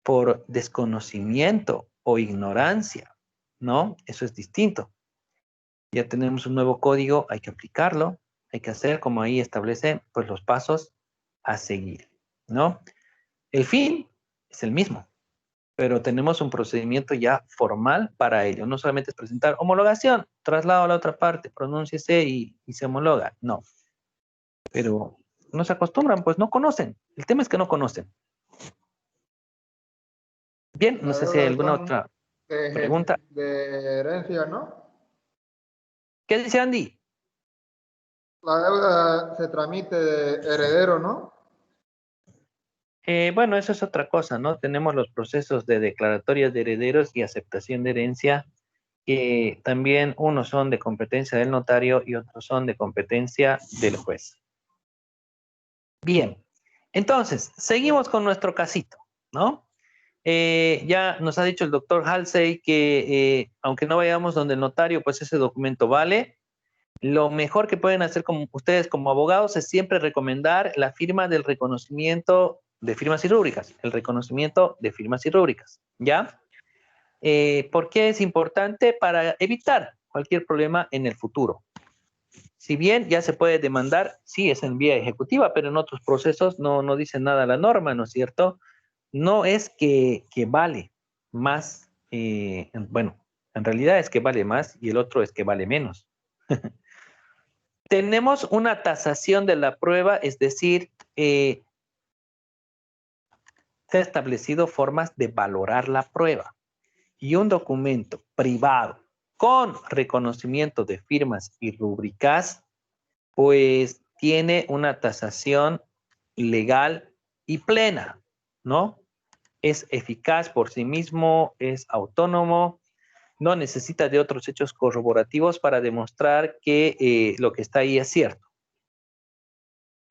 por desconocimiento o ignorancia, ¿no? Eso es distinto. Ya tenemos un nuevo código, hay que aplicarlo, hay que hacer como ahí establece pues los pasos a seguir, ¿no? El fin es el mismo, pero tenemos un procedimiento ya formal para ello. No solamente es presentar homologación, traslado a la otra parte, pronúnciese y se homologa. No. Pero no se acostumbran, pues no conocen. El tema es que no conocen. Bien, no sé si hay alguna otra pregunta. De herencia, ¿no? ¿Qué dice Andy? La deuda se tramite de heredero, ¿no? Bueno, eso es otra cosa, ¿no? Tenemos los procesos de declaratorias de herederos y aceptación de herencia, que también unos son de competencia del notario y otros son de competencia del juez. Bien, entonces, seguimos con nuestro casito, ¿no? Ya nos ha dicho el doctor Halsey que aunque no vayamos donde el notario, pues ese documento vale. Lo mejor que pueden hacer como ustedes como abogados es siempre recomendar la firma del reconocimiento de firmas y rúbricas, el reconocimiento de firmas y rúbricas, ¿ya? ¿Por qué es importante? Para evitar cualquier problema en el futuro. Si bien ya se puede demandar, sí, es en vía ejecutiva, pero en otros procesos no dice nada la norma, ¿no es cierto? No es que vale más, bueno, en realidad es que vale más y el otro es que vale menos. Tenemos una tasación de la prueba, es decir, se ha establecido formas de valorar la prueba y un documento privado con reconocimiento de firmas y rúbricas, pues tiene una tasación legal y plena, ¿no? Es eficaz por sí mismo, es autónomo, no necesita de otros hechos corroborativos para demostrar que lo que está ahí es cierto.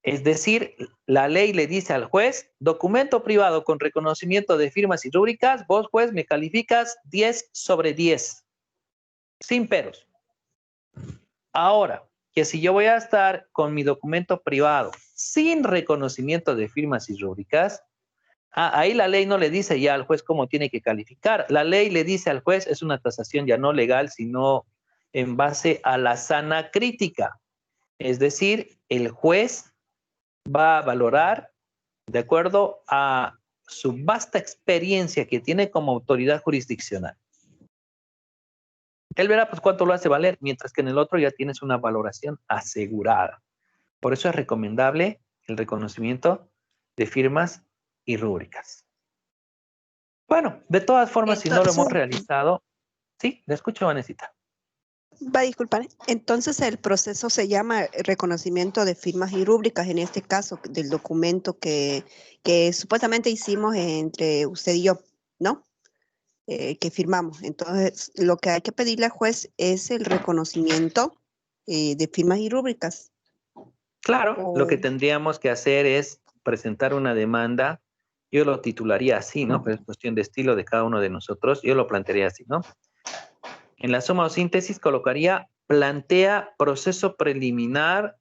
Es decir, la ley le dice al juez, documento privado con reconocimiento de firmas y rúbricas, vos juez me calificas 10 sobre 10, sin peros. Ahora, que si yo voy a estar con mi documento privado sin reconocimiento de firmas y rúbricas, ahí la ley no le dice ya al juez cómo tiene que calificar. La ley le dice al juez, es una tasación ya no legal, sino en base a la sana crítica. Es decir, el juez va a valorar de acuerdo a su vasta experiencia que tiene como autoridad jurisdiccional. Él verá pues cuánto lo hace valer, mientras que en el otro ya tienes una valoración asegurada. Por eso es recomendable el reconocimiento de firmas y rúbricas. Bueno, de todas formas, si no lo hemos realizado, sí, le escucho, Vanesita. Va a disculpar. Entonces el proceso se llama reconocimiento de firmas y rúbricas, en este caso del documento que supuestamente hicimos entre usted y yo, ¿no? Que firmamos. Entonces lo que hay que pedirle al juez es el reconocimiento de firmas y rúbricas. Claro, lo que tendríamos que hacer es presentar una demanda. Yo lo titularía así, ¿no? Pero es cuestión de estilo de cada uno de nosotros. Yo lo plantearía así, ¿no? En la suma o síntesis colocaría, plantea proceso preliminar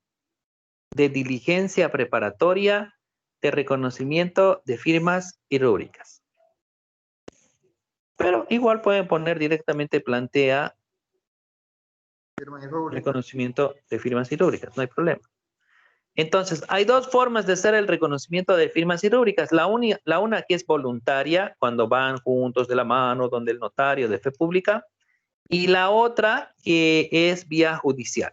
de diligencia preparatoria de reconocimiento de firmas y rúbricas. Pero igual pueden poner directamente plantea reconocimiento de firmas y rúbricas, no hay problema. Entonces, hay dos formas de hacer el reconocimiento de firmas y rúbricas. La una que es voluntaria, cuando van juntos de la mano, donde el notario de fe pública, y la otra que es vía judicial.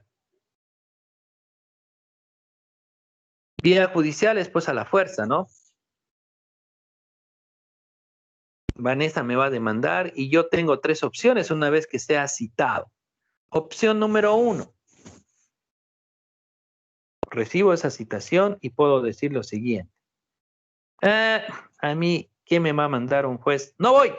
Vía judicial es pues a la fuerza, ¿no? Vanessa me va a demandar y yo tengo 3 opciones una vez que sea citado. Opción número 1. Recibo esa citación y puedo decir lo siguiente. A mí, ¿qué me va a mandar un juez? ¡No voy!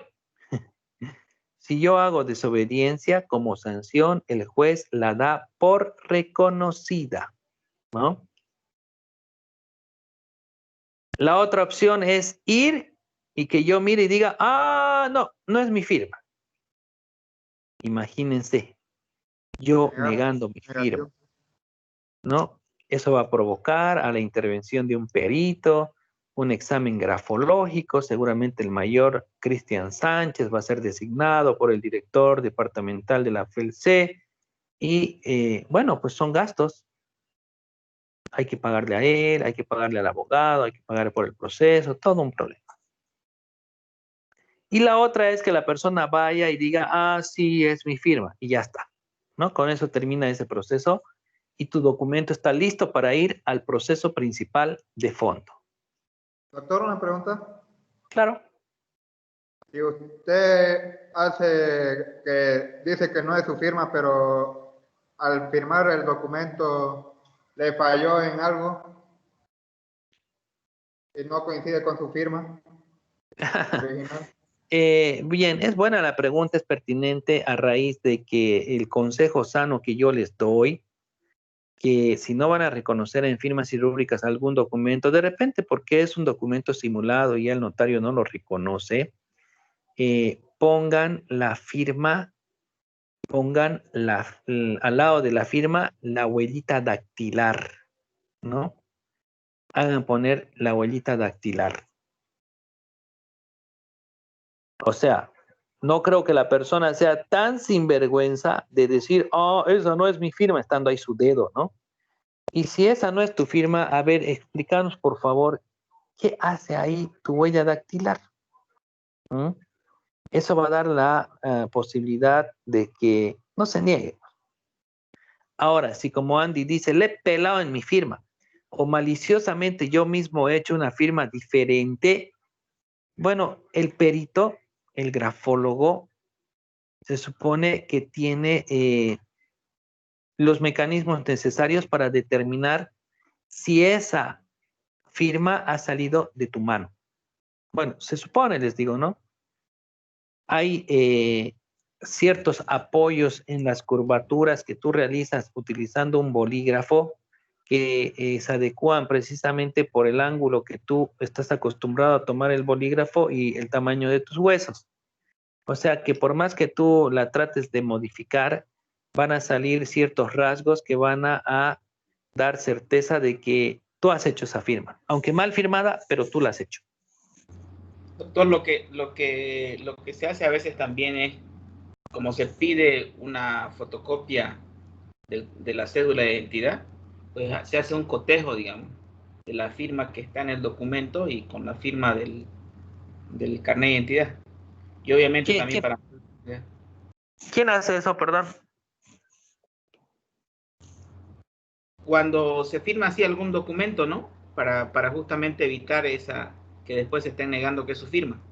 Si yo hago desobediencia como sanción, el juez la da por reconocida, ¿no? La otra opción es ir y que yo mire y diga, no es mi firma. Imagínense, yo negando mi firma, ¿no? Eso va a provocar a la intervención de un perito, un examen grafológico, seguramente el mayor Cristian Sánchez va a ser designado por el director departamental de la FELC y bueno, pues son gastos. Hay que pagarle a él, hay que pagarle al abogado, hay que pagarle por el proceso, todo un problema. Y la otra es que la persona vaya y diga, sí, es mi firma, y ya está, ¿no? Con eso termina ese proceso y tu documento está listo para ir al proceso principal de fondo. Doctor, una pregunta. Claro. Si usted dice que no es su firma, pero al firmar el documento le falló en algo y no coincide con su firma original. Bien, es buena la pregunta, es pertinente a raíz de que el consejo sano que yo les doy, que si no van a reconocer en firmas y rúbricas algún documento, de repente porque es un documento simulado y el notario no lo reconoce, pongan la firma, al lado de la firma la huellita dactilar, ¿no? Hagan poner la huellita dactilar. O sea, no creo que la persona sea tan sinvergüenza de decir, esa no es mi firma, estando ahí su dedo, ¿no? Y si esa no es tu firma, a ver, explícanos por favor, ¿qué hace ahí tu huella dactilar? Eso va a dar la posibilidad de que no se niegue. Ahora, si como Andy dice, le he pelado en mi firma, o maliciosamente yo mismo he hecho una firma diferente, bueno, el perito, el grafólogo, se supone que tiene los mecanismos necesarios para determinar si esa firma ha salido de tu mano. Bueno, se supone, les digo, ¿no? Hay ciertos apoyos en las curvaturas que tú realizas utilizando un bolígrafo que se adecúan precisamente por el ángulo que tú estás acostumbrado a tomar el bolígrafo y el tamaño de tus huesos. O sea que por más que tú la trates de modificar, van a salir ciertos rasgos que van a dar certeza de que tú has hecho esa firma. Aunque mal firmada, pero tú la has hecho. Doctor, lo que se hace a veces también es, como se pide una fotocopia de la cédula de identidad, pues se hace un cotejo, digamos, de la firma que está en el documento y con la firma del carnet de identidad. Y obviamente también para... ¿Quién hace eso, perdón? Cuando se firma así algún documento, ¿no? Para justamente evitar que después se estén negando que es su firma.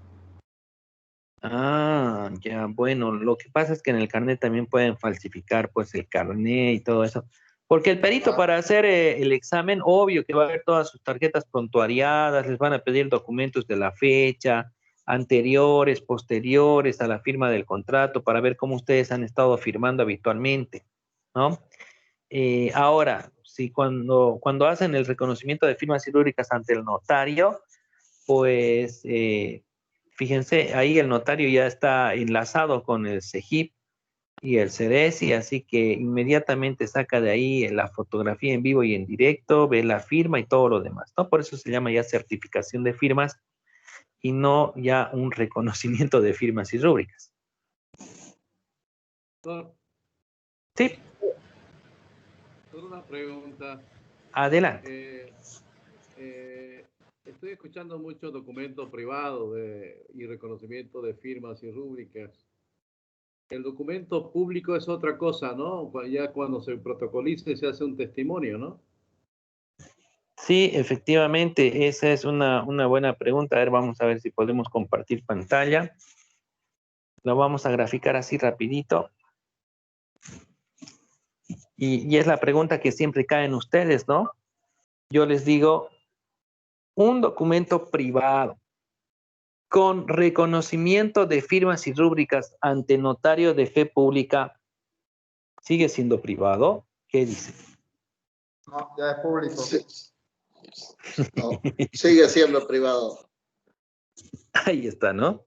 Ya, bueno, lo que pasa es que en el carnet también pueden falsificar pues el carnet y todo eso. Porque el perito para hacer el examen, obvio que va a ver todas sus tarjetas prontuariadas, les van a pedir documentos de la fecha, anteriores, posteriores a la firma del contrato, para ver cómo ustedes han estado firmando habitualmente, ¿no? Ahora, si cuando hacen el reconocimiento de firmas rúbricas ante el notario, pues fíjense, ahí el notario ya está enlazado con el CEGIP y el CEDESI, así que inmediatamente saca de ahí la fotografía en vivo y en directo, ve la firma y todo lo demás, ¿no? Por eso se llama ya certificación de firmas y no ya un reconocimiento de firmas y rúbricas. Sí. Una pregunta. Adelante. Estoy escuchando muchos documentos privados y reconocimiento de firmas y rúbricas. El documento público es otra cosa, ¿no? Ya cuando se protocolice se hace un testimonio, ¿no? Sí, efectivamente, esa es una buena pregunta. A ver, vamos a ver si podemos compartir pantalla. Lo vamos a graficar así rapidito. Y es la pregunta que siempre cae en ustedes, ¿no? Yo les digo, un documento privado con reconocimiento de firmas y rúbricas ante notario de fe pública, ¿sigue siendo privado? ¿Qué dice? No, ya es público. Sí. No, sigue siendo privado. Ahí está, ¿no?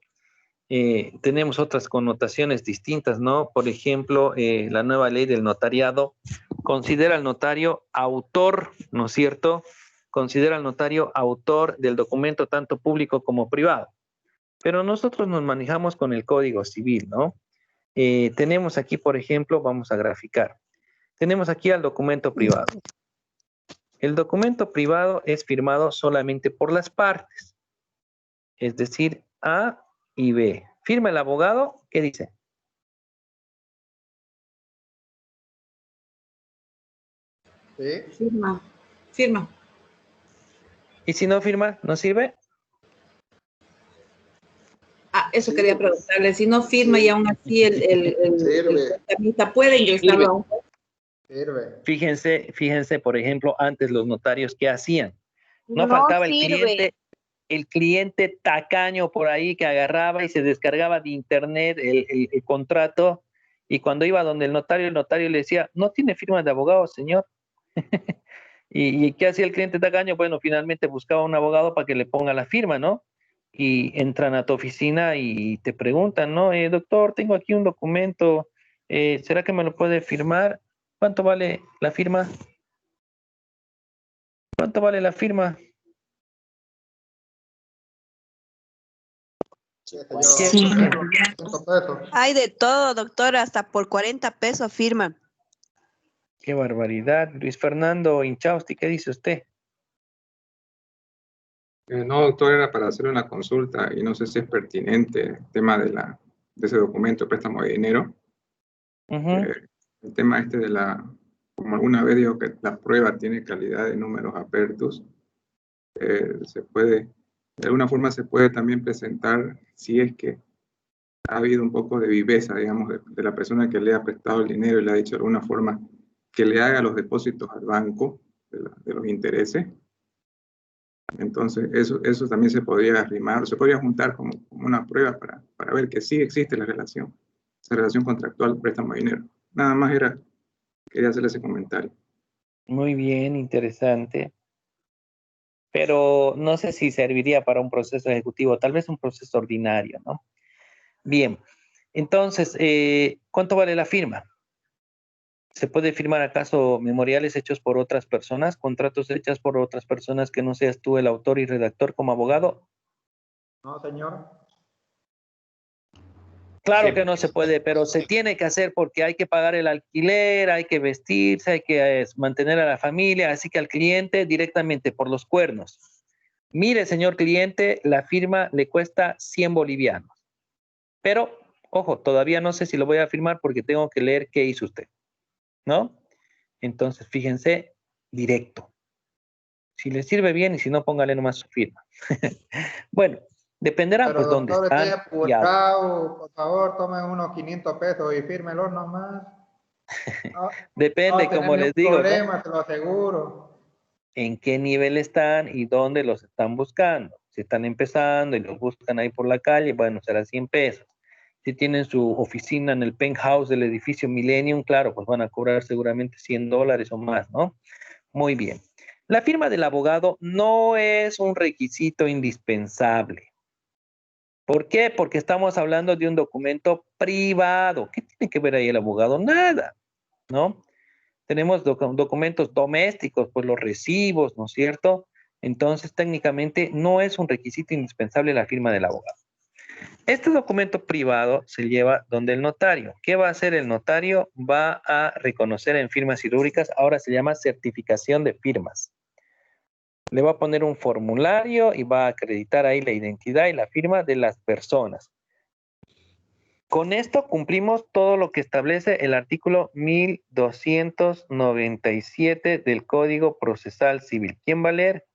Tenemos otras connotaciones distintas, ¿no? Por ejemplo, la nueva ley del notariado considera al notario autor, ¿no es cierto? Considera al notario autor del documento tanto público como privado. Pero nosotros nos manejamos con el Código Civil, ¿no? Tenemos aquí, por ejemplo, vamos a graficar. Tenemos aquí al documento privado. El documento privado es firmado solamente por las partes, es decir, A y B. Firma el abogado, ¿qué dice? Sí. Firma. ¿Y si no firma, no sirve? Ah, eso quería preguntarle. Si no firma y aún así el prestamista puede ingresarlo a un juez. Sirve. Fíjense, por ejemplo, antes los notarios, ¿qué hacían? No faltaba el cliente tacaño por ahí que agarraba y se descargaba de internet el contrato, y cuando iba donde el notario le decía, no tiene firma de abogado, señor. ¿Y qué hacía el cliente tacaño? Bueno, finalmente buscaba un abogado para que le ponga la firma, ¿no? Y entran a tu oficina y te preguntan, ¿no? Doctor, tengo aquí un documento, ¿será que me lo puede firmar? ¿Cuánto vale la firma? ¿Cuánto vale la firma? Sí. Hay de todo, doctor, hasta por 40 pesos firman. Qué barbaridad. Luis Fernando Inchausti, ¿qué dice usted? No, doctor, era para hacer una consulta y no sé si es pertinente el tema de ese documento de préstamo de dinero. El tema este de como alguna vez digo que la prueba tiene calidad de números apertus, de alguna forma se puede también presentar si es que ha habido un poco de viveza, digamos, de la persona que le ha prestado el dinero y le ha dicho de alguna forma que le haga los depósitos al banco de los intereses. Entonces, eso también se podría arrimar, se podría juntar como una prueba para ver que sí existe esa relación contractual préstamo de dinero. Nada más quería hacerle ese comentario. Muy bien, interesante. Pero no sé si serviría para un proceso ejecutivo, tal vez un proceso ordinario, ¿no? Bien, entonces, ¿cuánto vale la firma? ¿Se puede firmar acaso memoriales hechos por otras personas, contratos hechos por otras personas que no seas tú el autor y redactor como abogado? No, señor. Claro que no se puede, pero se tiene que hacer porque hay que pagar el alquiler, hay que vestirse, hay que mantener a la familia, así que al cliente directamente por los cuernos. Mire, señor cliente, la firma le cuesta 100 bolivianos. Pero, ojo, todavía no sé si lo voy a firmar porque tengo que leer qué hizo usted, ¿no? Entonces, fíjense, directo. Si le sirve bien y si no, póngale nomás su firma. Bueno, dependerá pero, pues dónde están. Estoy apurado, por favor, tomen unos 500 pesos y fírmelo nomás. No, Depende, como les digo, problema, ¿no? te lo aseguro. En qué nivel están y dónde los están buscando. Si están empezando y los buscan ahí por la calle, bueno, será 100 pesos. Si tienen su oficina en el penthouse del edificio Millennium, claro, pues van a cobrar seguramente $100 o más, ¿no? Muy bien. La firma del abogado no es un requisito indispensable. ¿Por qué? Porque estamos hablando de un documento privado. ¿Qué tiene que ver ahí el abogado? Nada, ¿no? Tenemos documentos domésticos, pues los recibos, ¿no es cierto? Entonces, técnicamente no es un requisito indispensable la firma del abogado. Este documento privado se lleva donde el notario. ¿Qué va a hacer el notario? Va a reconocer en firmas y rúbricas, ahora se llama certificación de firmas. Le va a poner un formulario y va a acreditar ahí la identidad y la firma de las personas. Con esto cumplimos todo lo que establece el artículo 1297 del Código Procesal Civil. ¿Quién va a leer?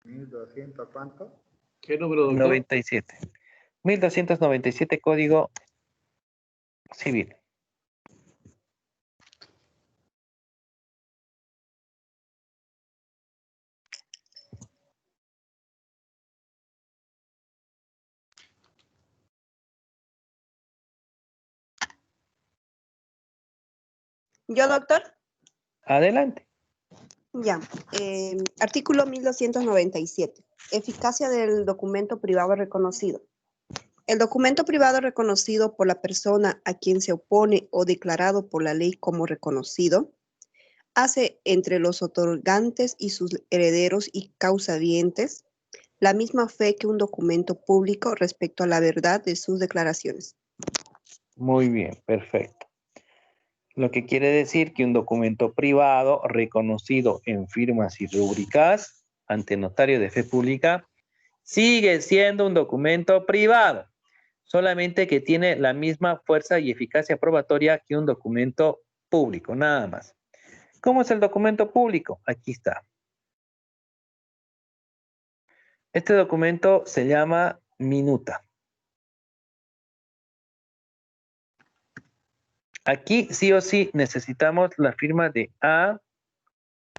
¿1200 cuánto? ¿Qué número, doctor? 97. 1297 Código Civil. ¿Yo, doctor? Adelante. Ya. Artículo 1297. Eficacia del documento privado reconocido. El documento privado reconocido por la persona a quien se opone o declarado por la ley como reconocido hace entre los otorgantes y sus herederos y causavientes la misma fe que un documento público respecto a la verdad de sus declaraciones. Muy bien, perfecto. Lo que quiere decir que un documento privado reconocido en firmas y rúbricas ante notario de fe pública sigue siendo un documento privado, solamente que tiene la misma fuerza y eficacia probatoria que un documento público, nada más. ¿Cómo es el documento público? Aquí está. Este documento se llama minuta. Aquí sí o sí necesitamos la firma de A,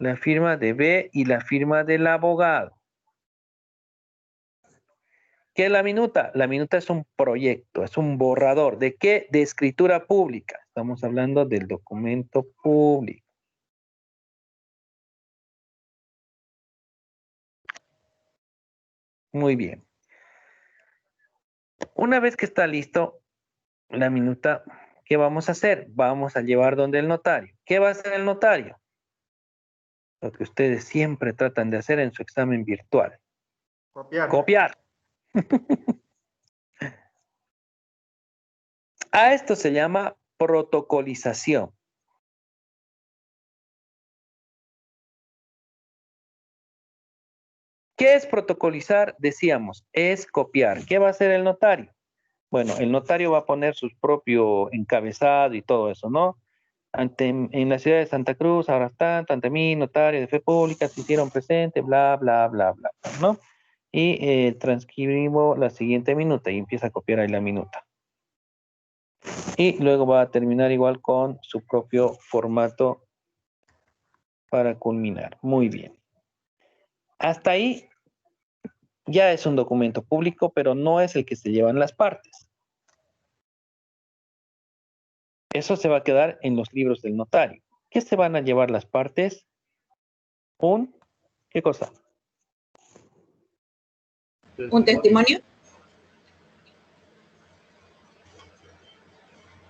la firma de B y la firma del abogado. ¿Qué es la minuta? La minuta es un proyecto, es un borrador. ¿De qué? De escritura pública. Estamos hablando del documento público. Muy bien. Una vez que está listo la minuta, ¿qué vamos a hacer? Vamos a llevar donde el notario. ¿Qué va a hacer el notario? Lo que ustedes siempre tratan de hacer en su examen virtual. Copiar. Copiar. A esto se llama protocolización. ¿Qué es protocolizar? Decíamos, es copiar. ¿Qué va a hacer el notario? Bueno, el notario va a poner su propio encabezado y todo eso, ¿no? En la ciudad de Santa Cruz, ahora están, ante mí, notario de fe pública, se hicieron presente, bla, bla, bla, bla, ¿no? Y transcribimos la siguiente minuta y empieza a copiar ahí la minuta. Y luego va a terminar igual con su propio formato para culminar. Muy bien. Hasta ahí ya es un documento público, pero no es el que se llevan las partes. Eso se va a quedar en los libros del notario. ¿Qué se van a llevar las partes? ¿Qué cosa? ¿Un testimonio?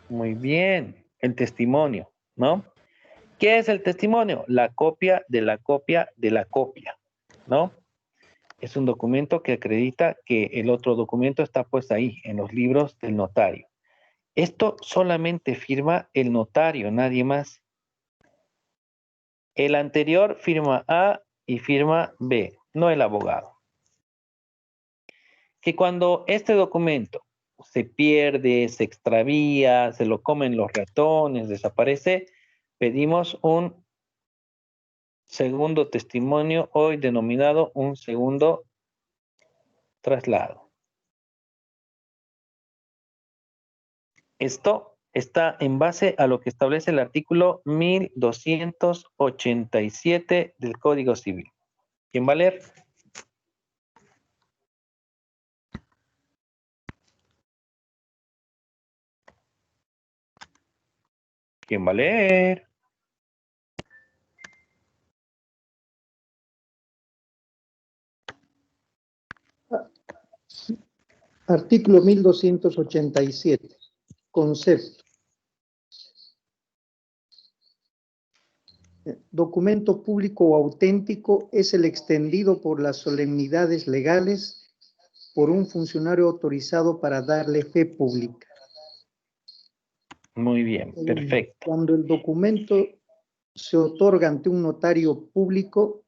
Muy bien, el testimonio, ¿no? ¿Qué es el testimonio? La copia de la copia de la copia, ¿no? Es un documento que acredita que el otro documento está pues ahí, en los libros del notario. Esto solamente firma el notario, nadie más. El anterior firma A y firma B, no el abogado. Que cuando este documento se pierde, se extravía, se lo comen los ratones, desaparece, pedimos un segundo testimonio, hoy denominado un segundo traslado. Esto está en base a lo que establece el artículo 1287 del Código Civil. ¿Quién va a leer? ¿Quién va a leer? Artículo 1287. Concepto. Documento público o auténtico es el extendido por las solemnidades legales por un funcionario autorizado para darle fe pública. Muy bien, perfecto. Cuando el documento se otorga ante un notario público,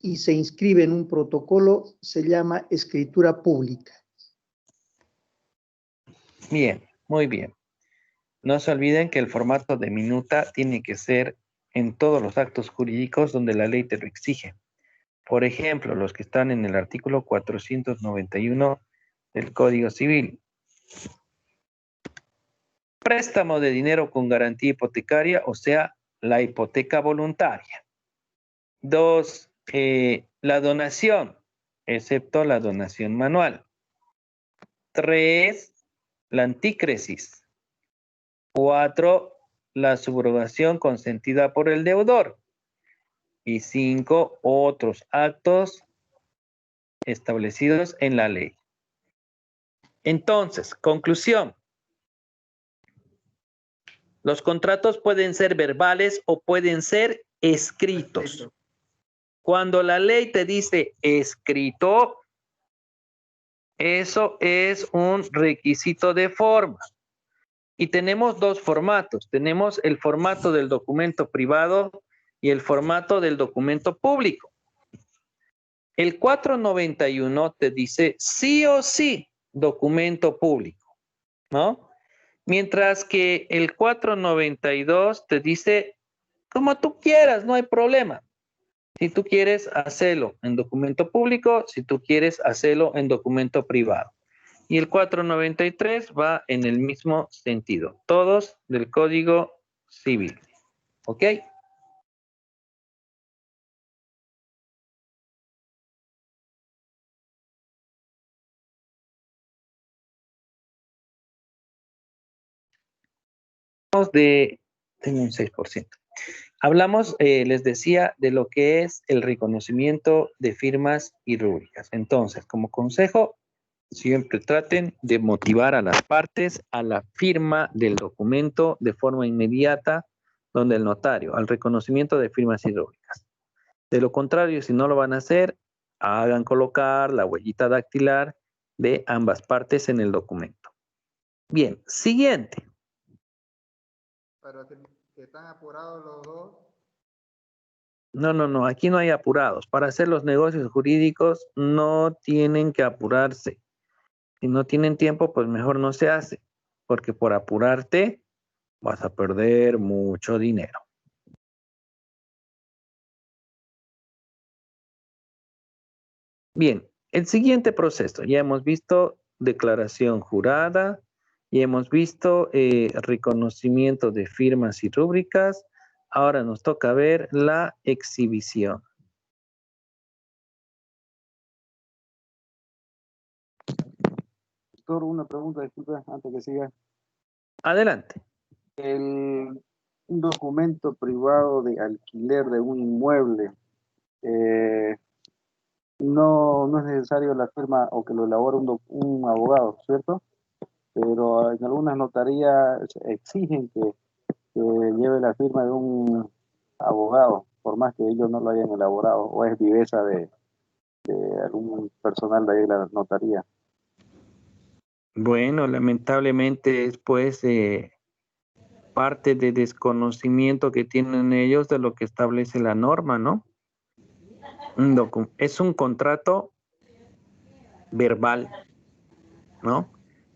y se inscribe en un protocolo se llama escritura pública. Bien, muy bien. No se olviden que el formato de minuta tiene que ser en todos los actos jurídicos donde la ley te lo exige. Por ejemplo, los que están en el artículo 491 del Código Civil. Préstamo de dinero con garantía hipotecaria, o sea, la hipoteca voluntaria. 2, la donación, excepto la donación manual. 3, la antícresis. 4, la subrogación consentida por el deudor. Y 5, otros actos establecidos en la ley. Entonces, conclusión. Los contratos pueden ser verbales o pueden ser escritos. Cuando la ley te dice escrito, eso es un requisito de forma. Y tenemos dos formatos. Tenemos el formato del documento privado y el formato del documento público. El 491 te dice sí o sí documento público, ¿no? Mientras que el 492 te dice como tú quieras, no hay problema. Si tú quieres, hacerlo en documento público, si tú quieres, hacerlo en documento privado. Y el 493 va en el mismo sentido. Todos del Código Civil. ¿Ok? Tengo un 6%. Hablamos, les decía, de lo que es el reconocimiento de firmas y rúbricas. Entonces, como consejo, siempre traten de motivar a las partes a la firma del documento de forma inmediata, donde el notario, al reconocimiento de firmas y rúbricas. De lo contrario, si no lo van a hacer, hagan colocar la huellita dactilar de ambas partes en el documento. Bien, siguiente. Pero que están apurados los dos. No, aquí no hay apurados. Para hacer los negocios jurídicos no tienen que apurarse. Si no tienen tiempo, pues mejor no se hace, porque por apurarte vas a perder mucho dinero. Bien, el siguiente proceso. Ya hemos visto declaración jurada, ya hemos visto reconocimiento de firmas y rúbricas. Ahora nos toca ver la exhibición. Doctor, una pregunta, disculpe, antes que siga. Adelante. Un documento privado de alquiler de un inmueble, no es necesario la firma o que lo elabore un abogado, ¿cierto? Pero en algunas notarías exigen que lleve la firma de un abogado, por más que ellos no lo hayan elaborado, o es viveza de algún personal de ahí de la notaría. Bueno, lamentablemente es pues parte de desconocimiento que tienen ellos de lo que establece la norma, ¿no? Es un contrato verbal, ¿no?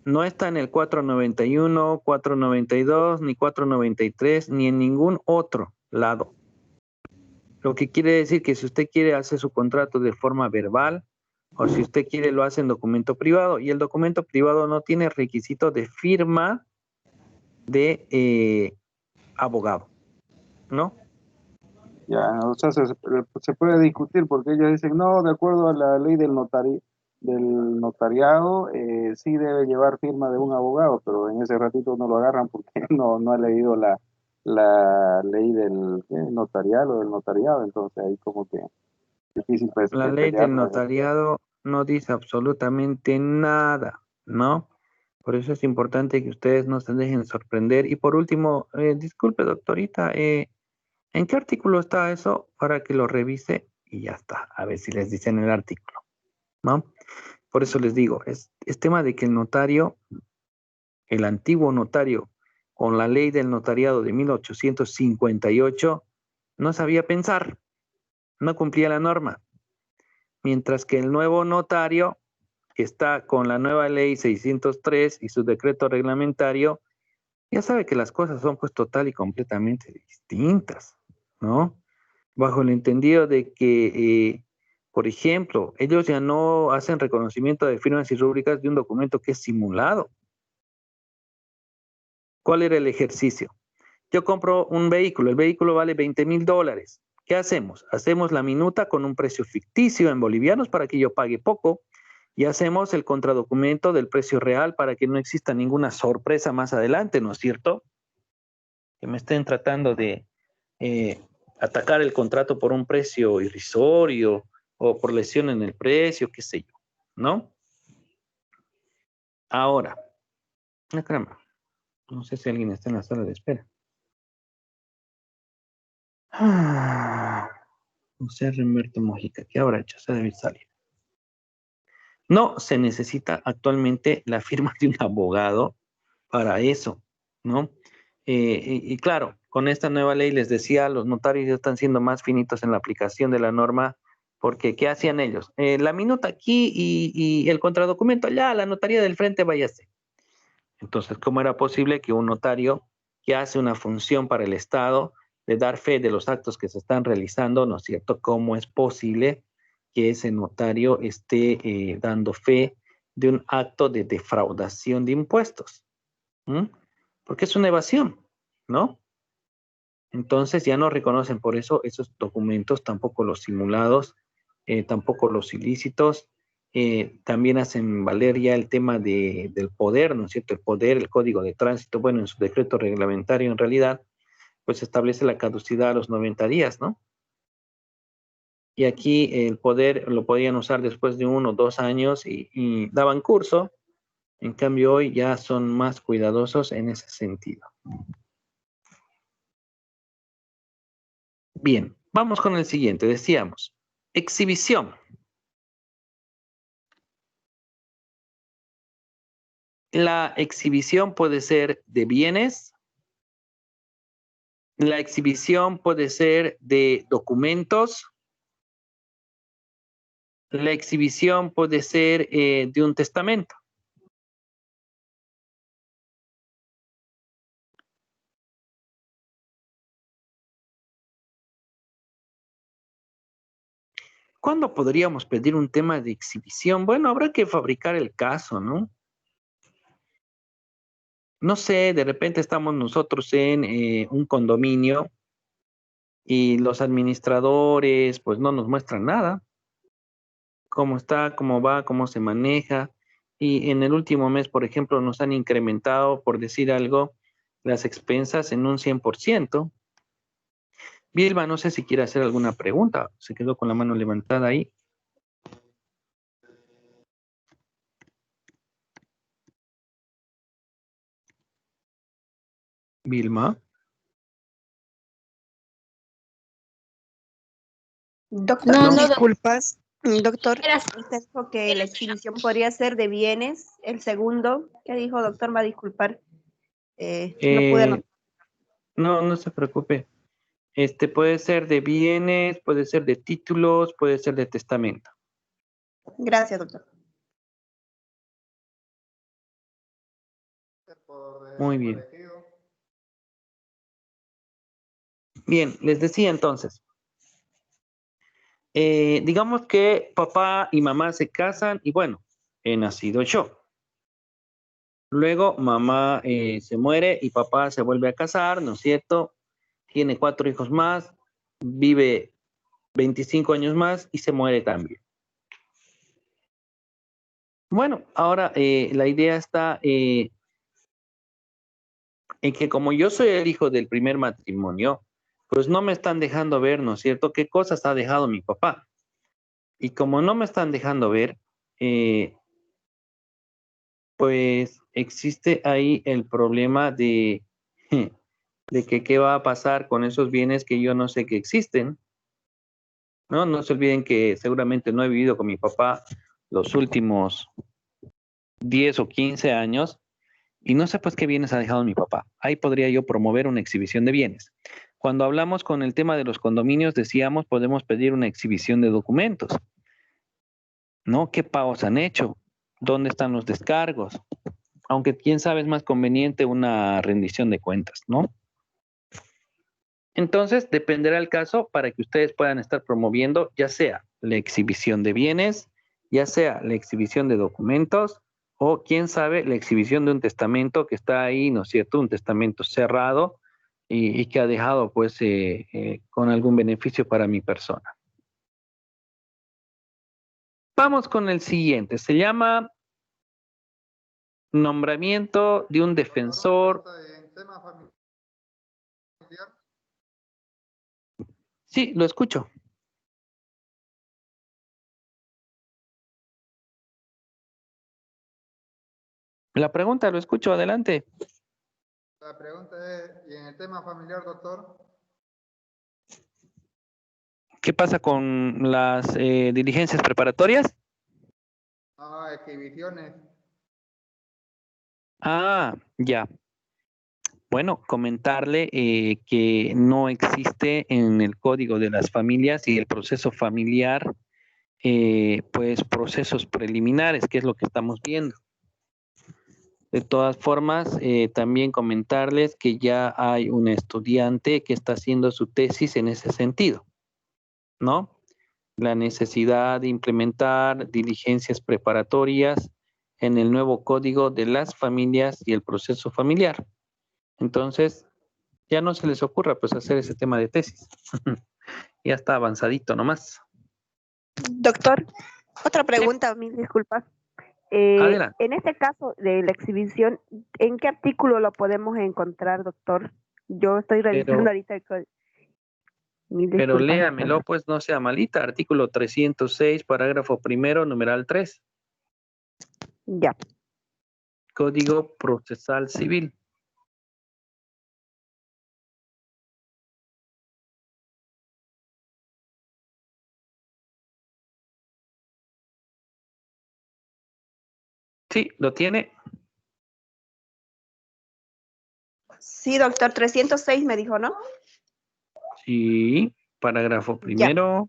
No está en el 491, 492, ni 493, ni en ningún otro lado. Lo que quiere decir que si usted quiere hacer su contrato de forma verbal, o si usted quiere lo hace en documento privado, y el documento privado no tiene requisito de firma de abogado, ¿no? Ya, o sea, se puede discutir porque ellos dicen, no, de acuerdo a la ley del notariado, sí debe llevar firma de un abogado, pero en ese ratito no lo agarran porque no ha leído la ley del notarial o del notariado, entonces ahí como que difícil pues, la ley del notariado no dice absolutamente nada, ¿no? Por eso es importante que ustedes no se dejen sorprender. Y por último, disculpe, doctorita, ¿en qué artículo está eso? Para que lo revise y ya está. A ver si les dicen el artículo, ¿no? Por eso les digo, es tema de que el notario, el antiguo notario, con la ley del notariado de 1858, no sabía pensar, no cumplía la norma. mientras que el nuevo notario está con la nueva ley 603 y su decreto reglamentario, ya sabe que las cosas son pues total y completamente distintas, ¿no? Bajo el entendido de que, por ejemplo, ellos ya no hacen reconocimiento de firmas y rúbricas de un documento que es simulado. ¿Cuál era el ejercicio? Yo compro un vehículo, el vehículo vale $20,000. ¿Qué hacemos? Hacemos la minuta con un precio ficticio en bolivianos para que yo pague poco y hacemos el contradocumento del precio real para que no exista ninguna sorpresa más adelante, ¿no es cierto? Que me estén tratando de atacar el contrato por un precio irrisorio o por lesión en el precio, qué sé yo, ¿no? Ahora, caramba, no sé si alguien está en la sala de espera. José Humberto Mojica, ¿qué habrá hecho? Se debe salir. No se necesita actualmente la firma de un abogado para eso, ¿no? Y claro, con esta nueva ley les decía, los notarios ya están siendo más finitos en la aplicación de la norma, porque ¿qué hacían ellos? La minuta aquí y el contradocumento allá, la notaría del frente, váyase. Entonces, ¿cómo era posible que un notario que hace una función para el Estado de dar fe de los actos que se están realizando, ¿no es cierto? ¿Cómo es posible que ese notario esté dando fe de un acto de defraudación de impuestos? Porque es una evasión, ¿no? Entonces ya no reconocen por eso esos documentos, tampoco los simulados, tampoco los ilícitos. También hacen valer ya el tema del poder, ¿no es cierto? El poder, el código de tránsito, bueno, en su decreto reglamentario en realidad, pues establece la caducidad a los 90 días, ¿no? Y aquí el poder lo podían usar después de 1 o 2 años y daban curso. En cambio, hoy ya son más cuidadosos en ese sentido. Bien, vamos con el siguiente. Decíamos, exhibición. La exhibición puede ser de bienes. La exhibición puede ser de documentos. La exhibición puede ser de un testamento. ¿Cuándo podríamos pedir un tema de exhibición? Bueno, habrá que fabricar el caso, ¿no? No sé, de repente estamos nosotros en un condominio y los administradores pues no nos muestran nada. Cómo está, cómo va, cómo se maneja. Y en el último mes, por ejemplo, nos han incrementado, por decir algo, las expensas en un 100%. Vilma, no sé si quiere hacer alguna pregunta. Se quedó con la mano levantada ahí. Vilma. Doctor, no, disculpas. Doctor, usted dijo que la exhibición podría ser de bienes. El segundo, ¿qué dijo, doctor? Va a disculpar. No pude anotar. No se preocupe. Puede ser de bienes, puede ser de títulos, puede ser de testamento. Gracias, doctor. Muy bien. Bien, les decía entonces. Digamos que papá y mamá se casan y bueno, he nacido yo. Luego mamá se muere y papá se vuelve a casar, ¿no es cierto? Tiene 4 hijos más, vive 25 años más y se muere también. Bueno, ahora la idea está en que como yo soy el hijo del primer matrimonio, pues no me están dejando ver, ¿no es cierto?, qué cosas ha dejado mi papá. Y como no me están dejando ver, pues existe ahí el problema de que qué va a pasar con esos bienes que yo no sé que existen. No se olviden que seguramente no he vivido con mi papá los últimos 10 o 15 años y no sé pues qué bienes ha dejado mi papá. Ahí podría yo promover una exhibición de bienes. Cuando hablamos con el tema de los condominios decíamos podemos pedir una exhibición de documentos. ¿no? ¿Qué pagos han hecho? ¿Dónde están los descargos? Aunque quién sabe es más conveniente una rendición de cuentas, ¿no? Entonces, dependerá el caso para que ustedes puedan estar promoviendo ya sea la exhibición de bienes, ya sea la exhibición de documentos o quién sabe la exhibición de un testamento que está ahí, ¿no es cierto? Un testamento cerrado y que ha dejado pues con algún beneficio para mi persona. Vamos con el siguiente. Se llama nombramiento de un defensor. Sí, lo escucho. La pregunta, lo escucho, adelante. La pregunta es, ¿y en el tema familiar, doctor? ¿Qué pasa con las diligencias preparatorias? No, exhibiciones. Ah, ya. Bueno, comentarle que no existe en el Código de las Familias y el proceso familiar, pues procesos preliminares, que es lo que estamos viendo. De todas formas, también comentarles que ya hay un estudiante que está haciendo su tesis en ese sentido, ¿no? La necesidad de implementar diligencias preparatorias en el nuevo Código de las Familias y el proceso familiar. Entonces, ya no se les ocurra pues hacer ese tema de tesis. Ya está avanzadito nomás. Doctor, otra pregunta, mil disculpas. Adelante. En este caso de la exhibición, ¿en qué artículo lo podemos encontrar, doctor? Yo estoy revisando ahorita el código. Pero léamelo, pues no sea malita. Artículo 306, parágrafo primero, numeral 3. Ya. Código Procesal Civil. Sí, ¿lo tiene? Sí, doctor, 306 me dijo, ¿no? Sí, parágrafo primero.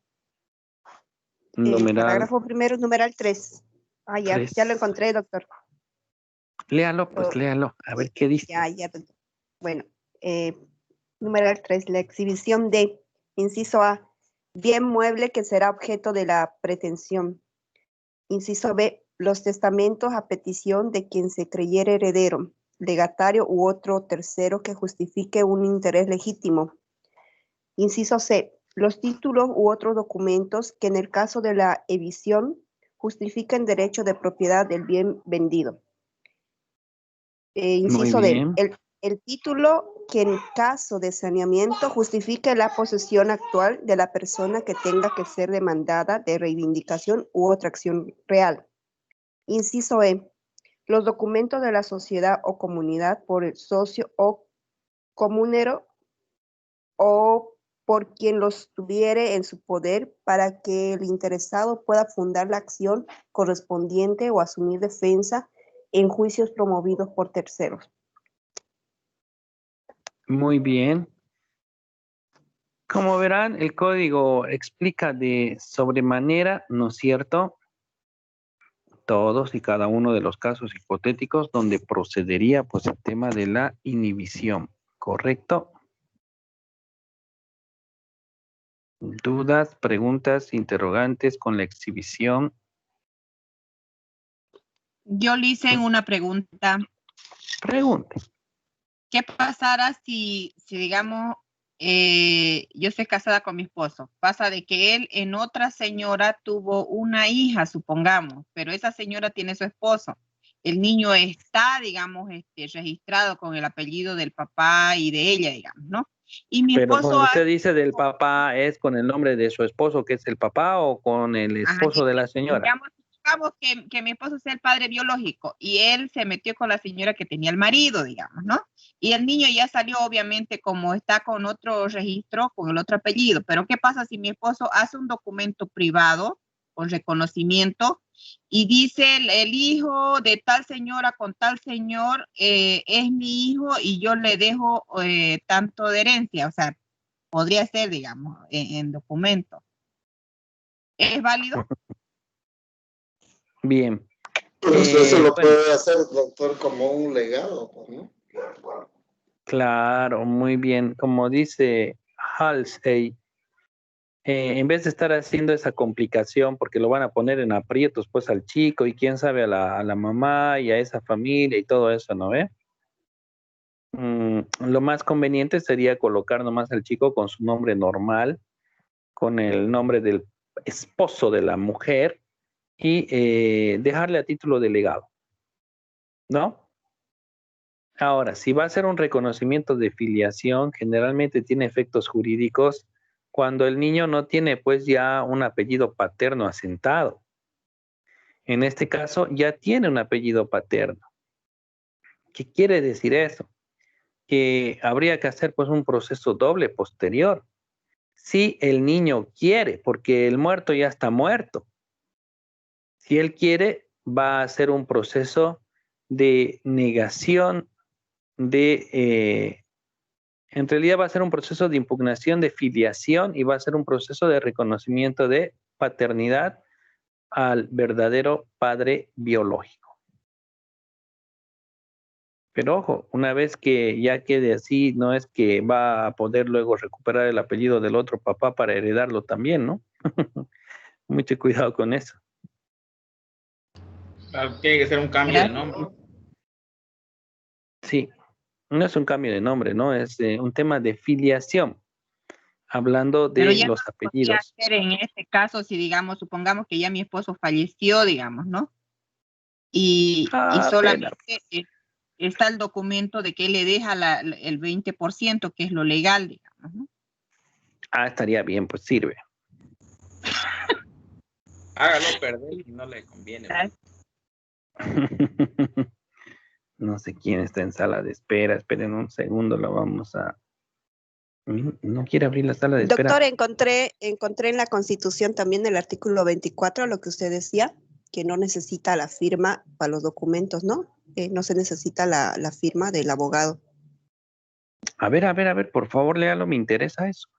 Numeral. Parágrafo primero, numeral 3. Ah, ya, 3. ya lo encontré, doctor. Léalo, pues léalo, a ver qué dice. Ya, doctor. Bueno, numeral 3, la exhibición de, inciso A, bien mueble que será objeto de la pretensión. Inciso B, los testamentos a petición de quien se creyere heredero, legatario u otro tercero que justifique un interés legítimo. Inciso C, los títulos u otros documentos que en el caso de la evicción justifiquen derecho de propiedad del bien vendido. Inciso D, el título que en caso de saneamiento justifique la posesión actual de la persona que tenga que ser demandada de reivindicación u otra acción real. Inciso E, los documentos de la sociedad o comunidad por el socio o comunero o por quien los tuviere en su poder para que el interesado pueda fundar la acción correspondiente o asumir defensa en juicios promovidos por terceros. Muy bien. Como verán, el código explica de sobremanera, ¿no es cierto?, todos y cada uno de los casos hipotéticos donde procedería pues el tema de la inhibición, ¿correcto? ¿Dudas, preguntas, interrogantes con la exhibición? Yo le hice una pregunta. Pregunte. ¿Qué pasará si digamos, yo estoy casada con mi esposo? Pasa de que él en otra señora tuvo una hija, supongamos, pero esa señora tiene su esposo. El niño está, digamos, registrado con el apellido del papá y de ella, digamos, ¿no? Y mi Pero esposo cuando usted dice del papá, ¿es con el nombre de su esposo que es el papá o con el esposo de la señora? Digamos que mi esposo sea el padre biológico y él se metió con la señora que tenía el marido, digamos, ¿no? Y el niño ya salió, obviamente, como está con otro registro, con el otro apellido. Pero ¿qué pasa si mi esposo hace un documento privado con reconocimiento y dice el hijo de tal señora con tal señor es mi hijo y yo le dejo tanto de herencia? O sea, podría ser, digamos, en documento. ¿Es válido? Bien. Pero eso lo Bueno, puede hacer, doctor, como un legado, pues, ¿no? claro, muy bien. Como dice Halsey, en vez de estar haciendo esa complicación, porque lo van a poner en aprietos pues al chico y quién sabe a la mamá y a esa familia y todo eso, ¿no ve? Lo más conveniente sería colocar nomás al chico con su nombre normal, con el nombre del esposo de la mujer y dejarle a título de legado, ¿no? Ahora, si va a ser un reconocimiento de filiación, generalmente tiene efectos jurídicos cuando el niño no tiene pues ya un apellido paterno asentado. En este caso ya tiene un apellido paterno. ¿Qué quiere decir eso? Que habría que hacer pues un proceso doble posterior. Si el niño quiere, porque el muerto ya está muerto. Si él quiere, va a hacer un proceso de negación en realidad va a ser un proceso de impugnación de filiación y va a ser un proceso de reconocimiento de paternidad al verdadero padre biológico. Pero ojo, una vez que ya quede así, no es que va a poder luego recuperar el apellido del otro papá para heredarlo también, ¿no? Mucho cuidado con eso. Tiene que ser un cambio de nombre. Sí, no es un cambio de nombre, ¿no? Es un tema de filiación, hablando Pero de ya los no se podría apellidos. hacer en este caso si, digamos, supongamos que ya mi esposo falleció, digamos, ¿no? Y Ah, solamente está el documento de que él le deja el 20%, que es lo legal, digamos, ¿no? Ah, estaría bien, pues sirve. Hágalo perder si no le conviene. No sé quién está en sala de espera. Esperen un segundo, lo vamos a... No quiere abrir la sala de espera. Doctor, encontré en la Constitución también el artículo 24, lo que usted decía, que no necesita la firma para los documentos, ¿no? No se necesita la firma del abogado. A ver, por favor, léalo, me interesa eso.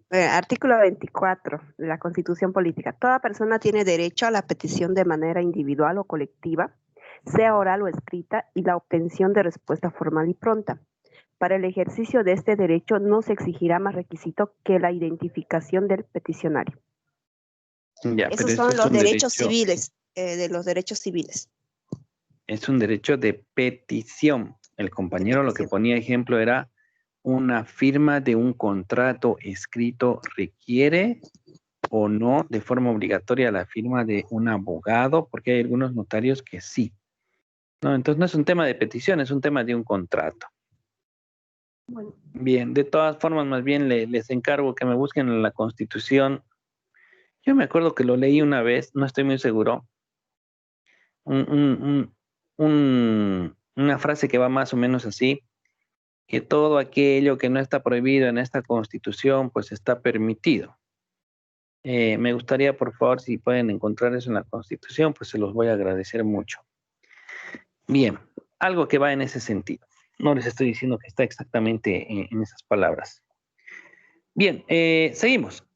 Artículo 24 de la Constitución Política. Toda persona tiene derecho a la petición de manera individual o colectiva, sea oral o escrita, y la obtención de respuesta formal y pronta. Para el ejercicio de este derecho no se exigirá más requisito que la identificación del peticionario. Ya, Esos pero son es los un derechos derecho, civiles, de los derechos civiles. es un derecho de petición. El compañero lo que ponía ejemplo era una firma de un contrato escrito requiere o no de forma obligatoria la firma de un abogado, porque hay algunos notarios que sí. No, entonces no es un tema de petición, es un tema de un contrato. Bueno. Bien, de todas formas, más bien les encargo que me busquen en la Constitución. Yo me acuerdo que lo leí una vez, no estoy muy seguro. Una frase que va más o menos así, que todo aquello que no está prohibido en esta Constitución, pues está permitido. Me gustaría, por favor, si pueden encontrar eso en la Constitución, pues se los voy a agradecer mucho. Bien, algo que va en ese sentido. No les estoy diciendo que está exactamente en esas palabras. Bien, seguimos.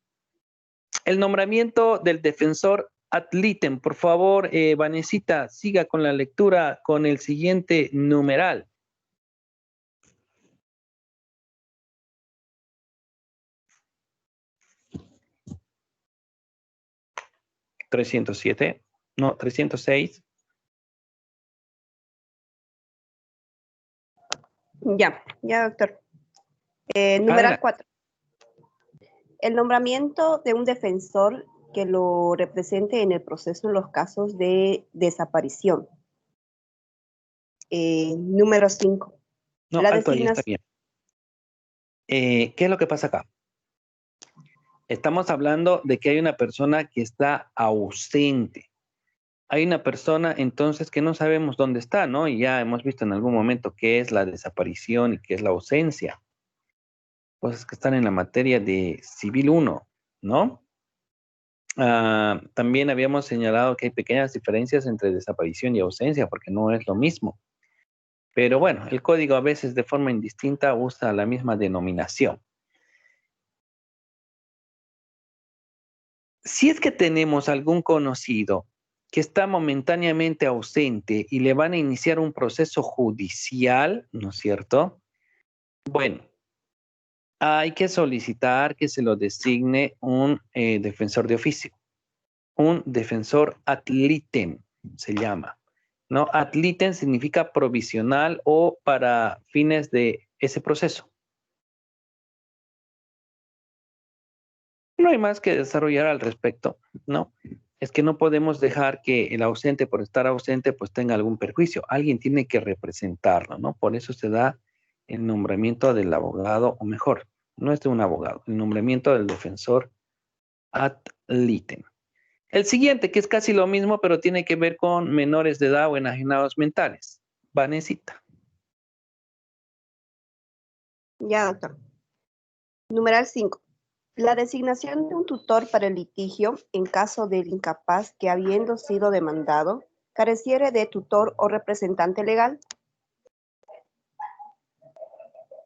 El nombramiento del defensor ad litem. Por favor, Vanesita, siga con la lectura con el siguiente numeral. ¿307? No, 306. Ya, doctor. Numeral 4. El nombramiento de un defensor que lo represente en el proceso en los casos de desaparición. Número 5. No, alto ahí, está bien. ¿Qué es lo que pasa acá? Estamos hablando de que hay una persona que está ausente. Hay una persona entonces que no sabemos dónde está, ¿no? Y ya hemos visto en algún momento qué es la desaparición y qué es la ausencia. Cosas que están en la materia de Civil 1, ¿no? También habíamos señalado que hay pequeñas diferencias entre desaparición y ausencia, porque no es lo mismo. Pero bueno, el código a veces de forma indistinta usa la misma denominación. Si es que tenemos algún conocido que está momentáneamente ausente y le van a iniciar un proceso judicial, ¿no es cierto? Bueno, hay que solicitar que se lo designe un defensor de oficio, un defensor ad litem, se llama, ¿no? Ad litem significa provisional o para fines de ese proceso. No hay más que desarrollar al respecto, ¿no? Es que no podemos dejar que el ausente, por estar ausente, pues tenga algún perjuicio. Alguien tiene que representarlo, ¿no? Por eso se da el nombramiento del abogado, o mejor, no es de un abogado, el nombramiento del defensor ad litem. El siguiente, que es casi lo mismo, pero tiene que ver con menores de edad o enajenados mentales. Vanesita. Ya, doctor. Numeral 5. La designación de un tutor para el litigio en caso del incapaz que, habiendo sido demandado, careciere de tutor o representante legal.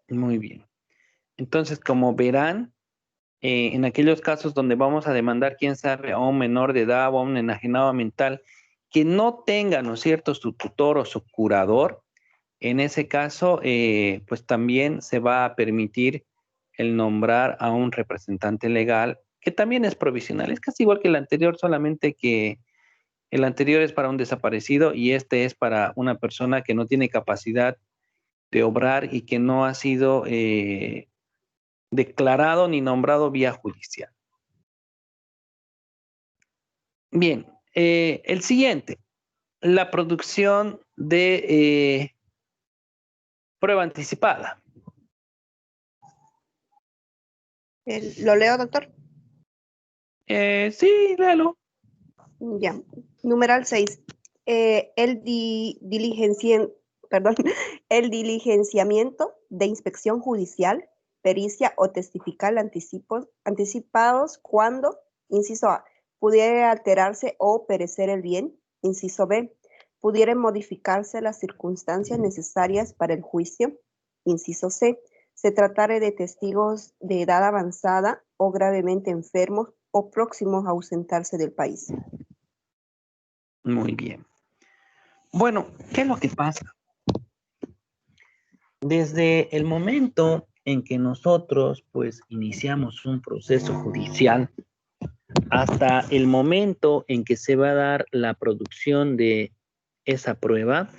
Muy bien. Entonces, como verán, en aquellos casos donde vamos a demandar, quién sabe, a un menor de edad o a un enajenado mental que no tenga, ¿no es cierto?, su tutor o su curador, en ese caso, pues también se va a permitir el nombrar a un representante legal, que también es provisional. Es casi igual que el anterior, solamente que el anterior es para un desaparecido y este es para una persona que no tiene capacidad de obrar y que no ha sido declarado ni nombrado vía judicial. Bien, el siguiente, la producción de prueba anticipada. ¿Lo leo, doctor? Sí, léalo. Ya. Numeral 6. El diligenciamiento de inspección judicial, pericia o testifical anticipados cuando, inciso A, pudiera alterarse o perecer el bien, inciso B, pudieran modificarse las circunstancias necesarias para el juicio, inciso C, se tratare de testigos de edad avanzada o gravemente enfermos o próximos a ausentarse del país. Muy bien. Bueno, ¿qué es lo que pasa? Desde el momento en que nosotros pues iniciamos un proceso judicial hasta el momento en que se va a dar la producción de esa prueba,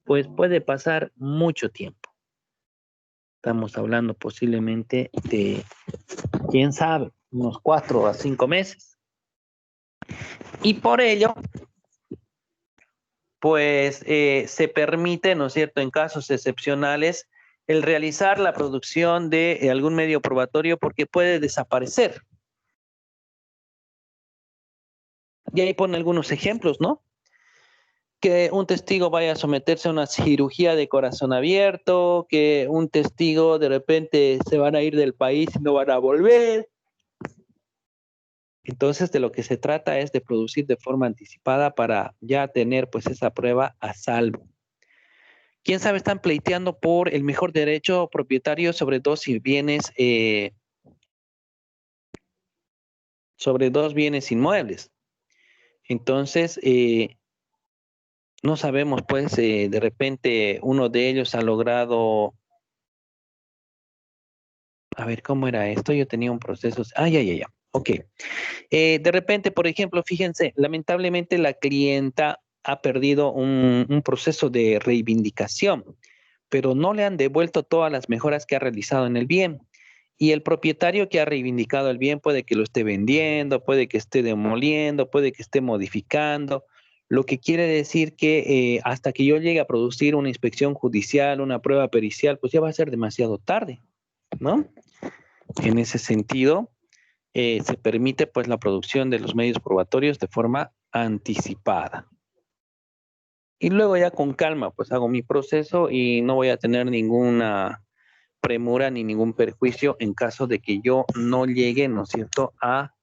pues puede pasar mucho tiempo. Estamos hablando posiblemente de, quién sabe, unos 4 a 5 meses. Y por ello, pues se permite, ¿no es cierto?, en casos excepcionales, el realizar la producción de algún medio probatorio porque puede desaparecer. Y ahí pone algunos ejemplos, ¿no? Que un testigo vaya a someterse a una cirugía de corazón abierto, que un testigo de repente se van a ir del país y no van a volver. Entonces, de lo que se trata es de producir de forma anticipada para ya tener pues esa prueba a salvo. ¿Quién sabe? Están pleiteando por el mejor derecho propietario sobre dos bienes inmuebles. Entonces, no sabemos, pues, de repente uno de ellos ha logrado... A ver, ¿cómo era esto? Yo tenía un proceso... ya. Ok. De repente, por ejemplo, fíjense, lamentablemente la clienta ha perdido un proceso de reivindicación, pero no le han devuelto todas las mejoras que ha realizado en el bien. Y el propietario que ha reivindicado el bien puede que lo esté vendiendo, puede que esté demoliendo, puede que esté modificando, lo que quiere decir que hasta que yo llegue a producir una inspección judicial, una prueba pericial, pues ya va a ser demasiado tarde, ¿no? En ese sentido, se permite pues la producción de los medios probatorios de forma anticipada. Y luego ya con calma, pues hago mi proceso y no voy a tener ninguna premura ni ningún perjuicio en caso de que yo no llegue, ¿no es cierto?, a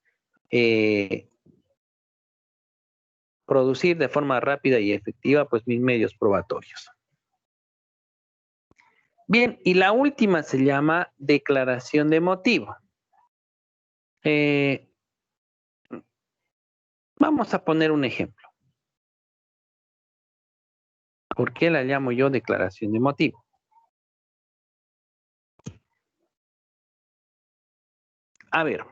producir de forma rápida y efectiva pues mis medios probatorios. Bien, y la última se llama declaración de motivo. Vamos a poner un ejemplo. ¿Por qué la llamo yo declaración de motivo? A ver,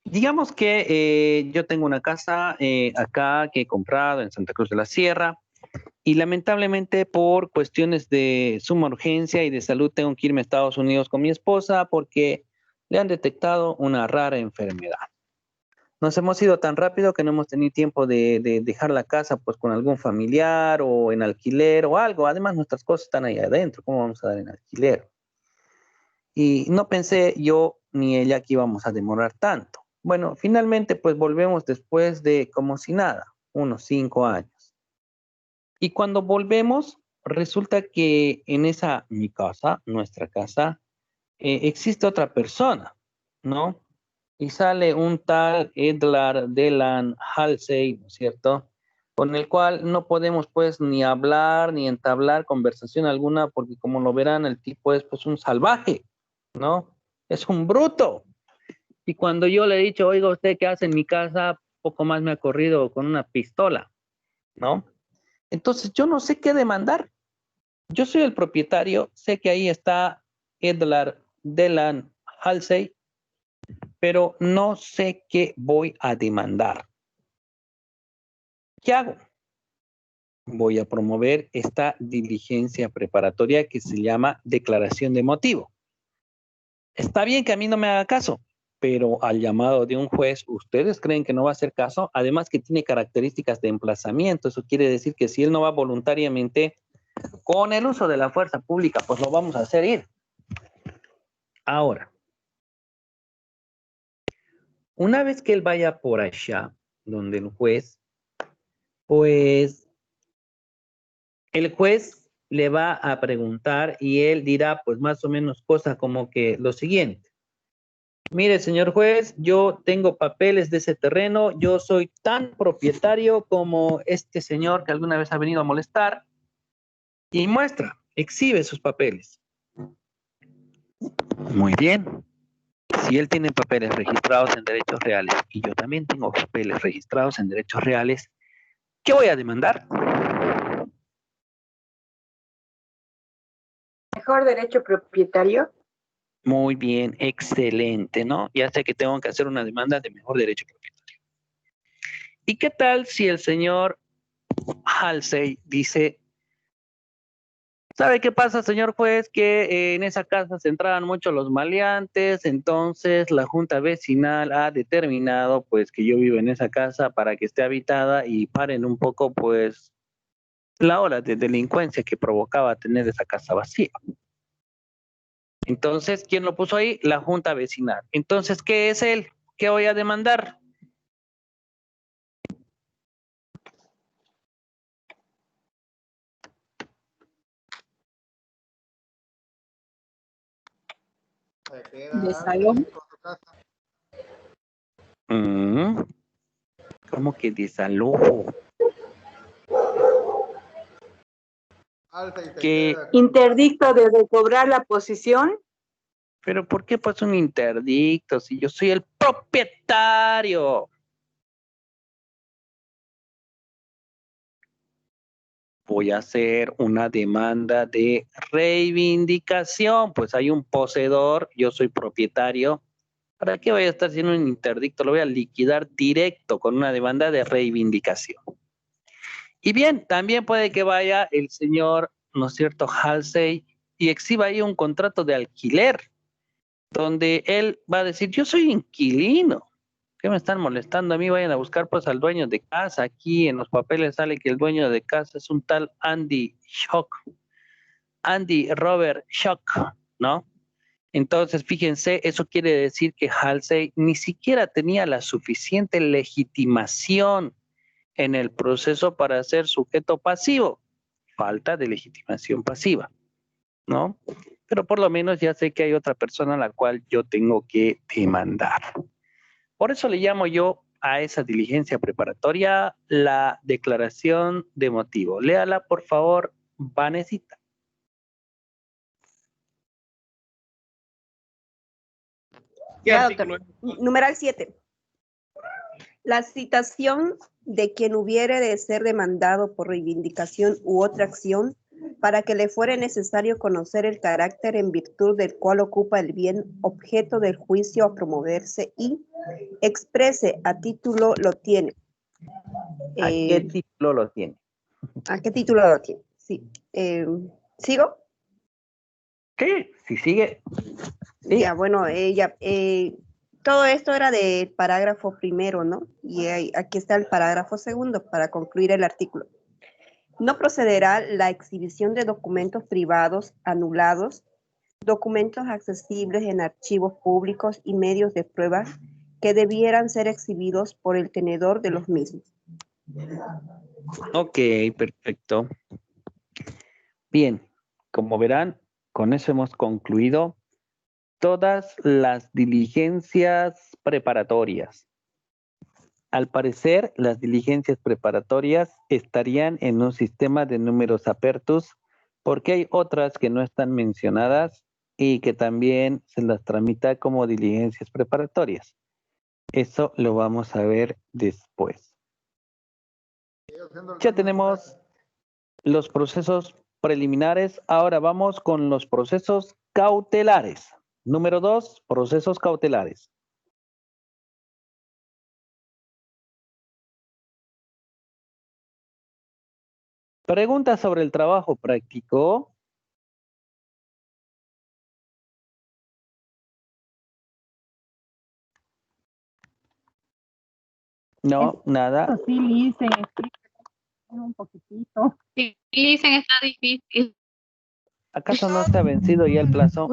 digamos que yo tengo una casa acá que he comprado en Santa Cruz de la Sierra y lamentablemente por cuestiones de suma urgencia y de salud tengo que irme a Estados Unidos con mi esposa porque le han detectado una rara enfermedad. Nos hemos ido tan rápido que no hemos tenido tiempo de dejar la casa pues con algún familiar o en alquiler o algo. Además nuestras cosas están ahí adentro, ¿cómo vamos a dar en alquiler? Y no pensé yo ni ella que íbamos a demorar tanto. Bueno, finalmente pues volvemos después de como si nada, unos 5 años. Y cuando volvemos, resulta que en esa, mi casa, nuestra casa, existe otra persona, ¿no? Y sale un tal Edlar Delan Halsey, ¿no es cierto? Con el cual no podemos pues ni hablar ni entablar conversación alguna porque como lo verán el tipo es pues un salvaje, ¿no? Es un bruto. Y cuando yo le he dicho, oiga, ¿usted qué hace en mi casa? Poco más me ha corrido con una pistola, ¿no? Entonces yo no sé qué demandar. Yo soy el propietario, sé que ahí está Edlar Delan Halsey, pero no sé qué voy a demandar. ¿Qué hago? Voy a promover esta diligencia preparatoria que se llama declaración de motivo. Está bien que a mí no me haga caso, pero al llamado de un juez, ¿ustedes creen que no va a hacer caso? Además que tiene características de emplazamiento. Eso quiere decir que si él no va voluntariamente con el uso de la fuerza pública, pues lo vamos a hacer ir. Ahora, una vez que él vaya por allá, donde el juez, pues el juez le va a preguntar y él dirá pues más o menos cosas como que lo siguiente. Mire, señor juez, yo tengo papeles de ese terreno, yo soy tan propietario como este señor que alguna vez ha venido a molestar y muestra, exhibe sus papeles. Muy bien. Si él tiene papeles registrados en derechos reales y yo también tengo papeles registrados en derechos reales, ¿qué voy a demandar? Mejor derecho propietario. Muy bien, excelente, ¿no? Ya sé que tengo que hacer una demanda de mejor derecho propietario. ¿Y qué tal si el señor Halsey dice, ¿sabe qué pasa, señor juez? Que en esa casa se entraban mucho los maleantes, entonces la junta vecinal ha determinado pues que yo vivo en esa casa para que esté habitada y paren un poco pues la ola de delincuencia que provocaba tener esa casa vacía. Entonces, ¿quién lo puso ahí? La junta vecinal. Entonces, ¿qué es él? ¿Qué voy a demandar? Desalojo. ¿Cómo que desalojo? Que Interdicto de recobrar la posesión. Pero ¿por qué pues un interdicto si yo soy el propietario? Voy a hacer una demanda de reivindicación, pues hay un poseedor, yo soy propietario. ¿Para qué voy a estar haciendo un interdicto? Lo voy a liquidar directo con una demanda de reivindicación. Y bien, también puede que vaya el señor, ¿no es cierto?, Halsey y exhiba ahí un contrato de alquiler, donde él va a decir, yo soy inquilino. ¿Qué me están molestando a mí? Vayan a buscar pues al dueño de casa. Aquí en los papeles sale que el dueño de casa es un tal Andy Robert Schock, ¿no? Entonces, fíjense, eso quiere decir que Halsey ni siquiera tenía la suficiente legitimación en el proceso para ser sujeto pasivo. Falta de legitimación pasiva, ¿no? Pero por lo menos ya sé que hay otra persona a la cual yo tengo que demandar. Por eso le llamo yo a esa diligencia preparatoria la declaración de motivo. Léala, por favor, Vanesita. Ya, doctor. Numeral 7. La citación de quien hubiere de ser demandado por reivindicación u otra acción, para que le fuere necesario conocer el carácter en virtud del cual ocupa el bien objeto del juicio a promoverse y exprese a título lo tiene. ¿A qué título lo tiene? ¿A qué título lo tiene? Sí. ¿Sigo? Sí, si sigue. Ya, bueno, todo esto era del parágrafo primero, ¿no? Y aquí está el parágrafo segundo para concluir el artículo. No procederá la exhibición de documentos privados anulados, documentos accesibles en archivos públicos y medios de prueba que debieran ser exhibidos por el tenedor de los mismos. Ok, perfecto. Bien, como verán, con eso hemos concluido todas las diligencias preparatorias. Al parecer, las diligencias preparatorias estarían en un sistema de números apertus, porque hay otras que no están mencionadas y que también se las tramita como diligencias preparatorias. Eso lo vamos a ver después. Ya tenemos los procesos preliminares. Ahora vamos con los procesos cautelares. Número 2, procesos cautelares. Preguntas sobre el trabajo práctico. No, nada. Sí, Licen, un poquitito. Sí, dicen está difícil. ¿Acaso no se ha vencido ya el plazo?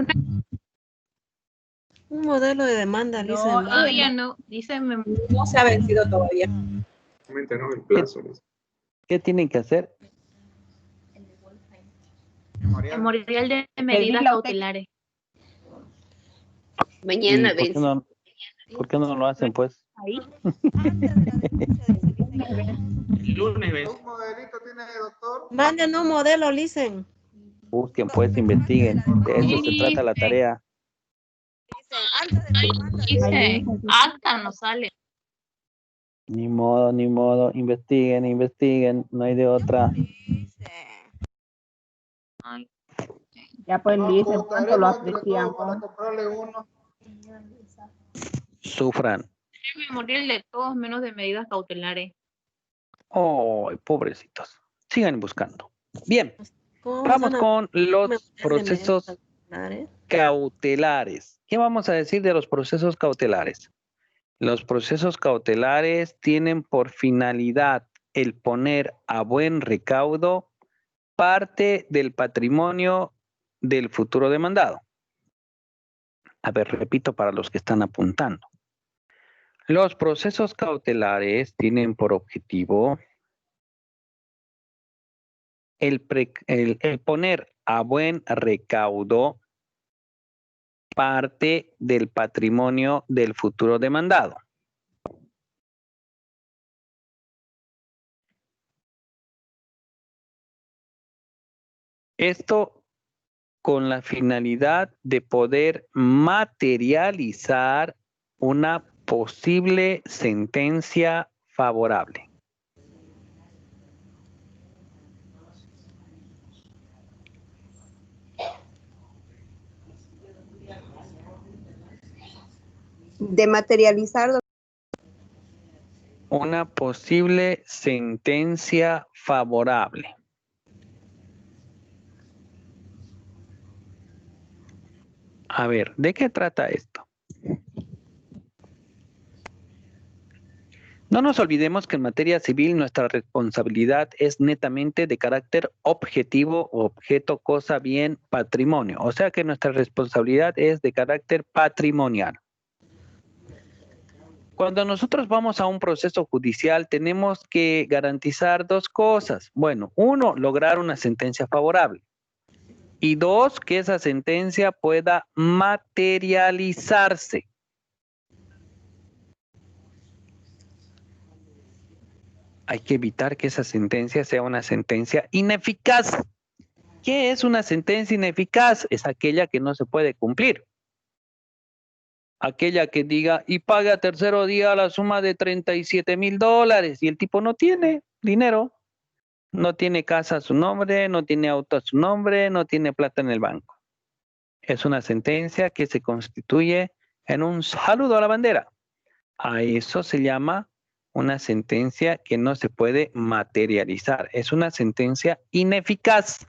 Un modelo de demanda, No, dice. todavía no. Dicen No se ha vencido todavía. Realmente no, el plazo. ¿Qué tienen que hacer? memorial de medidas cautelares. Mañana ¿Y por qué no lo hacen, pues? Ahí. El lunes ves. ¿Un modelito tiene, doctor? Manden un modelo, Licen. Busquen, pues, investiguen. De eso se trata la tarea. Dice, hasta no sale. Ni modo. Investiguen. No hay de otra. Ay. Ya pues Licen, ¿cuánto lo Para apreciamos? comprarle uno. Sufran. Memorial de todos menos de medidas cautelares. Oh, pobrecitos. Sigan buscando. Bien. ¿Cómo Vamos son con los de procesos cautelares? cautelares. ¿Qué vamos a decir de los procesos cautelares? Los procesos cautelares tienen por finalidad el poner a buen recaudo parte del patrimonio del futuro demandado. A ver, repito para los que están apuntando. Los procesos cautelares tienen por objetivo el poner a buen recaudo parte del patrimonio del futuro demandado. Esto con la finalidad de poder materializar una posible sentencia favorable. De materializar. Una posible sentencia favorable. A ver, ¿de qué trata esto? No nos olvidemos que en materia civil nuestra responsabilidad es netamente de carácter objetivo, objeto, cosa, bien, patrimonio. O sea que nuestra responsabilidad es de carácter patrimonial. Cuando nosotros vamos a un proceso judicial tenemos que garantizar dos cosas. Bueno, uno, lograr una sentencia favorable. Y dos, que esa sentencia pueda materializarse. Hay que evitar que esa sentencia sea una sentencia ineficaz. ¿Qué es una sentencia ineficaz? Es aquella que no se puede cumplir. aquella que diga y pague a tercero día la suma de $37,000 y el tipo no tiene dinero, no tiene casa a su nombre, no tiene auto a su nombre, no tiene plata en el banco. Es una sentencia que se constituye en un saludo a la bandera. A eso se llama una sentencia que no se puede materializar. Es una sentencia ineficaz.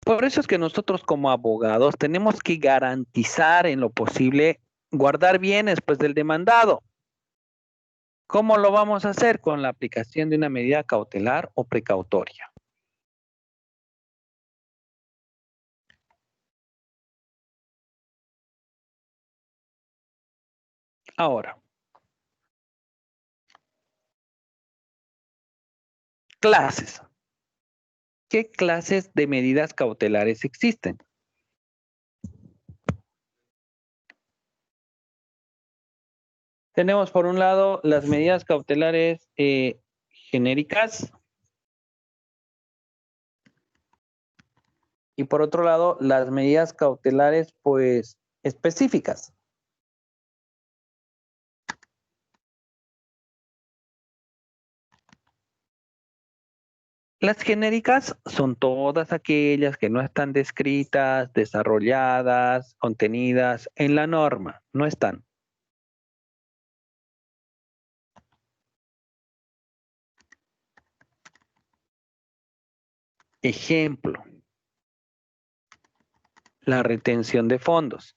Por eso es que nosotros como abogados tenemos que garantizar en lo posible guardar bienes pues, del demandado. ¿Cómo lo vamos a hacer? Con la aplicación de una medida cautelar o precautoria. Ahora, clases. ¿Qué clases de medidas cautelares existen? Tenemos por un lado las medidas cautelares genéricas y por otro lado las medidas cautelares pues específicas. Las genéricas son todas aquellas que no están descritas, desarrolladas, contenidas en la norma, no están. Ejemplo, la retención de fondos.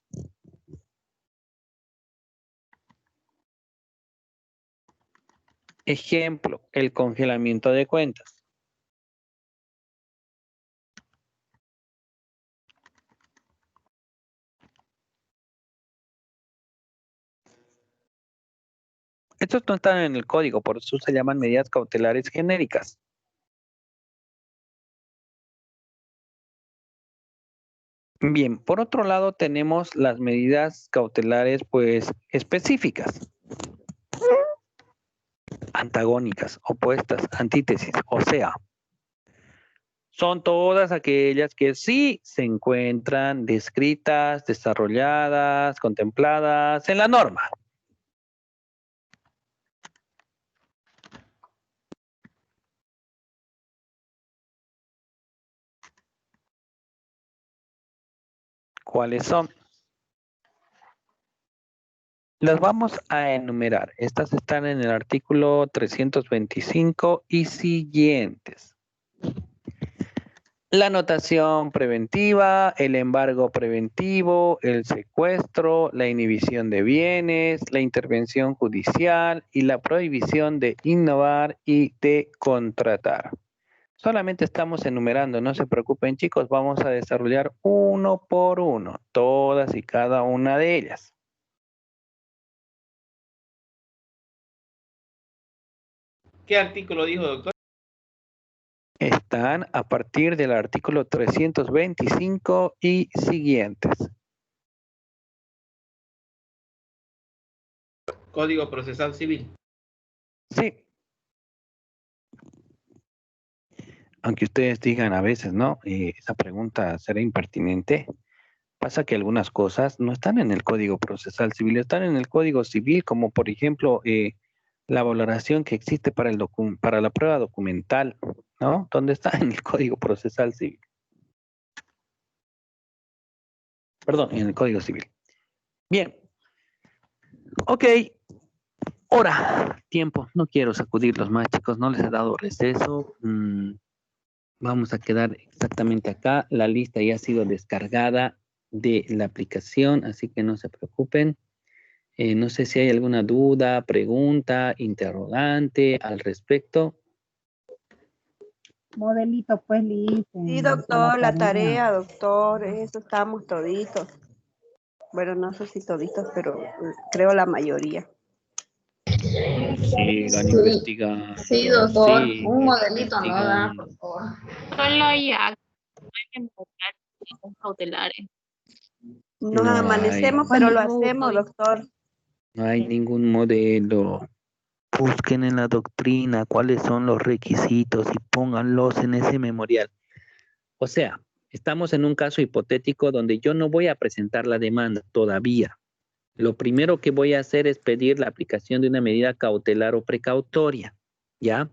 Ejemplo, el congelamiento de cuentas. Estos no están en el código, por eso se llaman medidas cautelares genéricas. Bien, por otro lado tenemos las medidas cautelares pues específicas, antagónicas, opuestas, antítesis, o sea, son todas aquellas que sí se encuentran descritas, desarrolladas, contempladas en la norma. ¿Cuáles son? Las vamos a enumerar. Estas están en el artículo 325 y siguientes. La anotación preventiva, el embargo preventivo, el secuestro, la inhibición de bienes, la intervención judicial y la prohibición de innovar y de contratar. Solamente estamos enumerando, no se preocupen chicos, vamos a desarrollar uno por uno, todas y cada una de ellas. ¿Qué artículo dijo, doctor? Están a partir del artículo 325 y siguientes. Código Procesal Civil. Sí. Aunque ustedes digan a veces, ¿no? Esa pregunta será impertinente. Pasa que algunas cosas no están en el Código Procesal Civil, están en el Código Civil, como por ejemplo la valoración que existe para la prueba documental, ¿no? ¿Dónde está? En el Código Procesal Civil. Perdón, en el Código Civil. Bien. Ok. Hora, tiempo. No quiero sacudirlos más, chicos. No les he dado receso. Vamos a quedar exactamente acá. La lista ya ha sido descargada de la aplicación, así que no se preocupen. No sé si hay alguna duda, pregunta, interrogante al respecto. Modelito, pues, listo. Sí, doctor, la tarea, doctor, eso estamos toditos. Bueno, no sé si toditos, pero creo la mayoría. Sigan investigando. Sí, doctor, sigan un modelito no da, investigando. por favor. Solo hay actos cautelares. Nos No amanecemos, hay. pero lo hacemos, doctor. No hay ningún modelo. Busquen en la doctrina cuáles son los requisitos y pónganlos en ese memorial. O sea, Estamos en un caso hipotético donde yo no voy a presentar la demanda todavía. Lo primero que voy a hacer es pedir la aplicación de una medida cautelar o precautoria, ¿ya?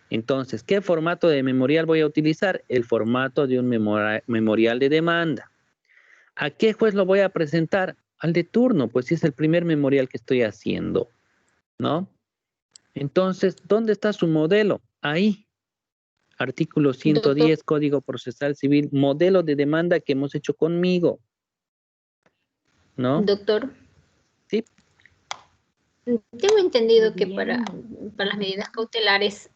Entonces, ¿qué formato de memorial voy a utilizar? El formato de un memorial de demanda. ¿A qué juez lo voy a presentar? Al de turno, pues si es el primer memorial que estoy haciendo, ¿no? Entonces, ¿dónde está su modelo? Ahí. Artículo 110, doctor. Código Procesal Civil, modelo de demanda que hemos hecho conmigo, ¿no? Doctor. Sí. Tengo entendido que para las medidas cautelares,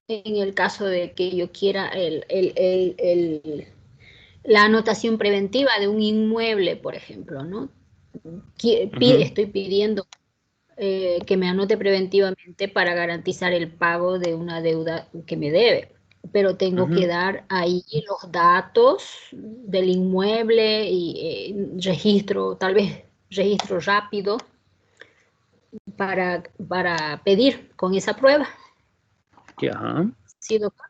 en el caso de que yo quiera la anotación preventiva de un inmueble, por ejemplo, ¿no? Estoy pidiendo que me anote preventivamente para garantizar el pago de una deuda que me debe, pero tengo que dar ahí los datos del inmueble y registro, tal vez registro rápido para pedir con esa prueba. Ya. Sí, doctor.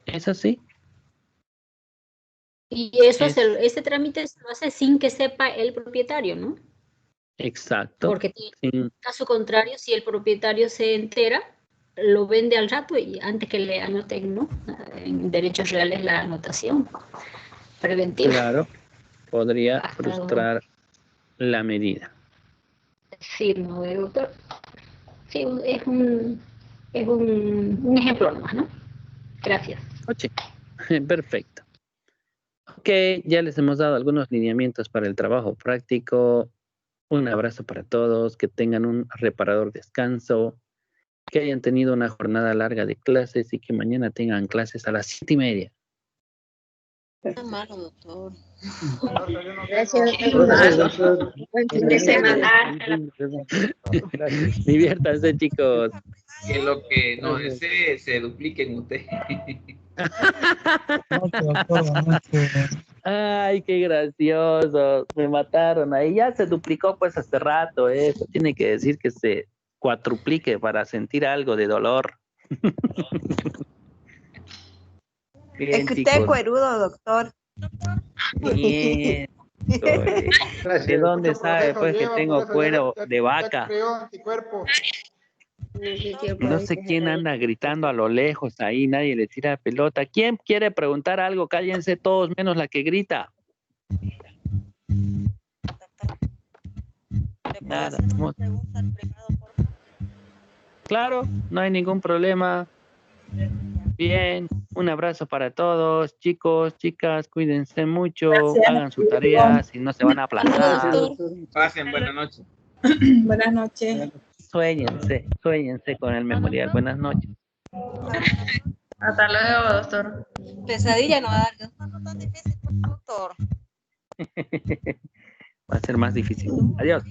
¿Es así? Y eso ese trámite se lo hace sin que sepa el propietario, ¿no? Exacto. Porque en caso contrario, si el propietario se entera, lo vende al rato y antes que le anoten, ¿no? En derechos reales la anotación preventiva. Claro, podría frustrar la medida. Sí, no, doctor. Sí, es un ejemplo nomás, ¿no? Gracias. Oye, perfecto. Ok, ya les hemos dado algunos lineamientos para el trabajo práctico. Un abrazo para todos, que tengan un reparador descanso, que hayan tenido una jornada larga de clases y que mañana tengan clases a las 7:30. Está malo, doctor. Gracias. Buen fin de semana. Diviértanse, chicos. Que lo que no desee se duplique en usted. Ay, qué gracioso. Me mataron. Ahí ya se duplicó pues hace rato. Eso tiene que decir que se cuatruplique para sentir algo de dolor. Bien, es que usted es cuerudo, doctor. Bien. ¿De dónde sabe pues que tengo cuero de vaca? No sé quién anda gritando a lo lejos ahí, nadie le tira pelota. ¿Quién quiere preguntar algo? Cállense todos menos la que grita. Nada. Claro, no hay ningún problema. Bien, un abrazo para todos, chicos, chicas, cuídense mucho, hagan su tarea, si no se van a aplazar. Pasen, buenas noches. Buenas noches. Suéñense con el memorial. Buenas noches. Hasta luego, doctor. Pesadilla no va a dar. No tan difícil, doctor. Va a ser más difícil. Adiós.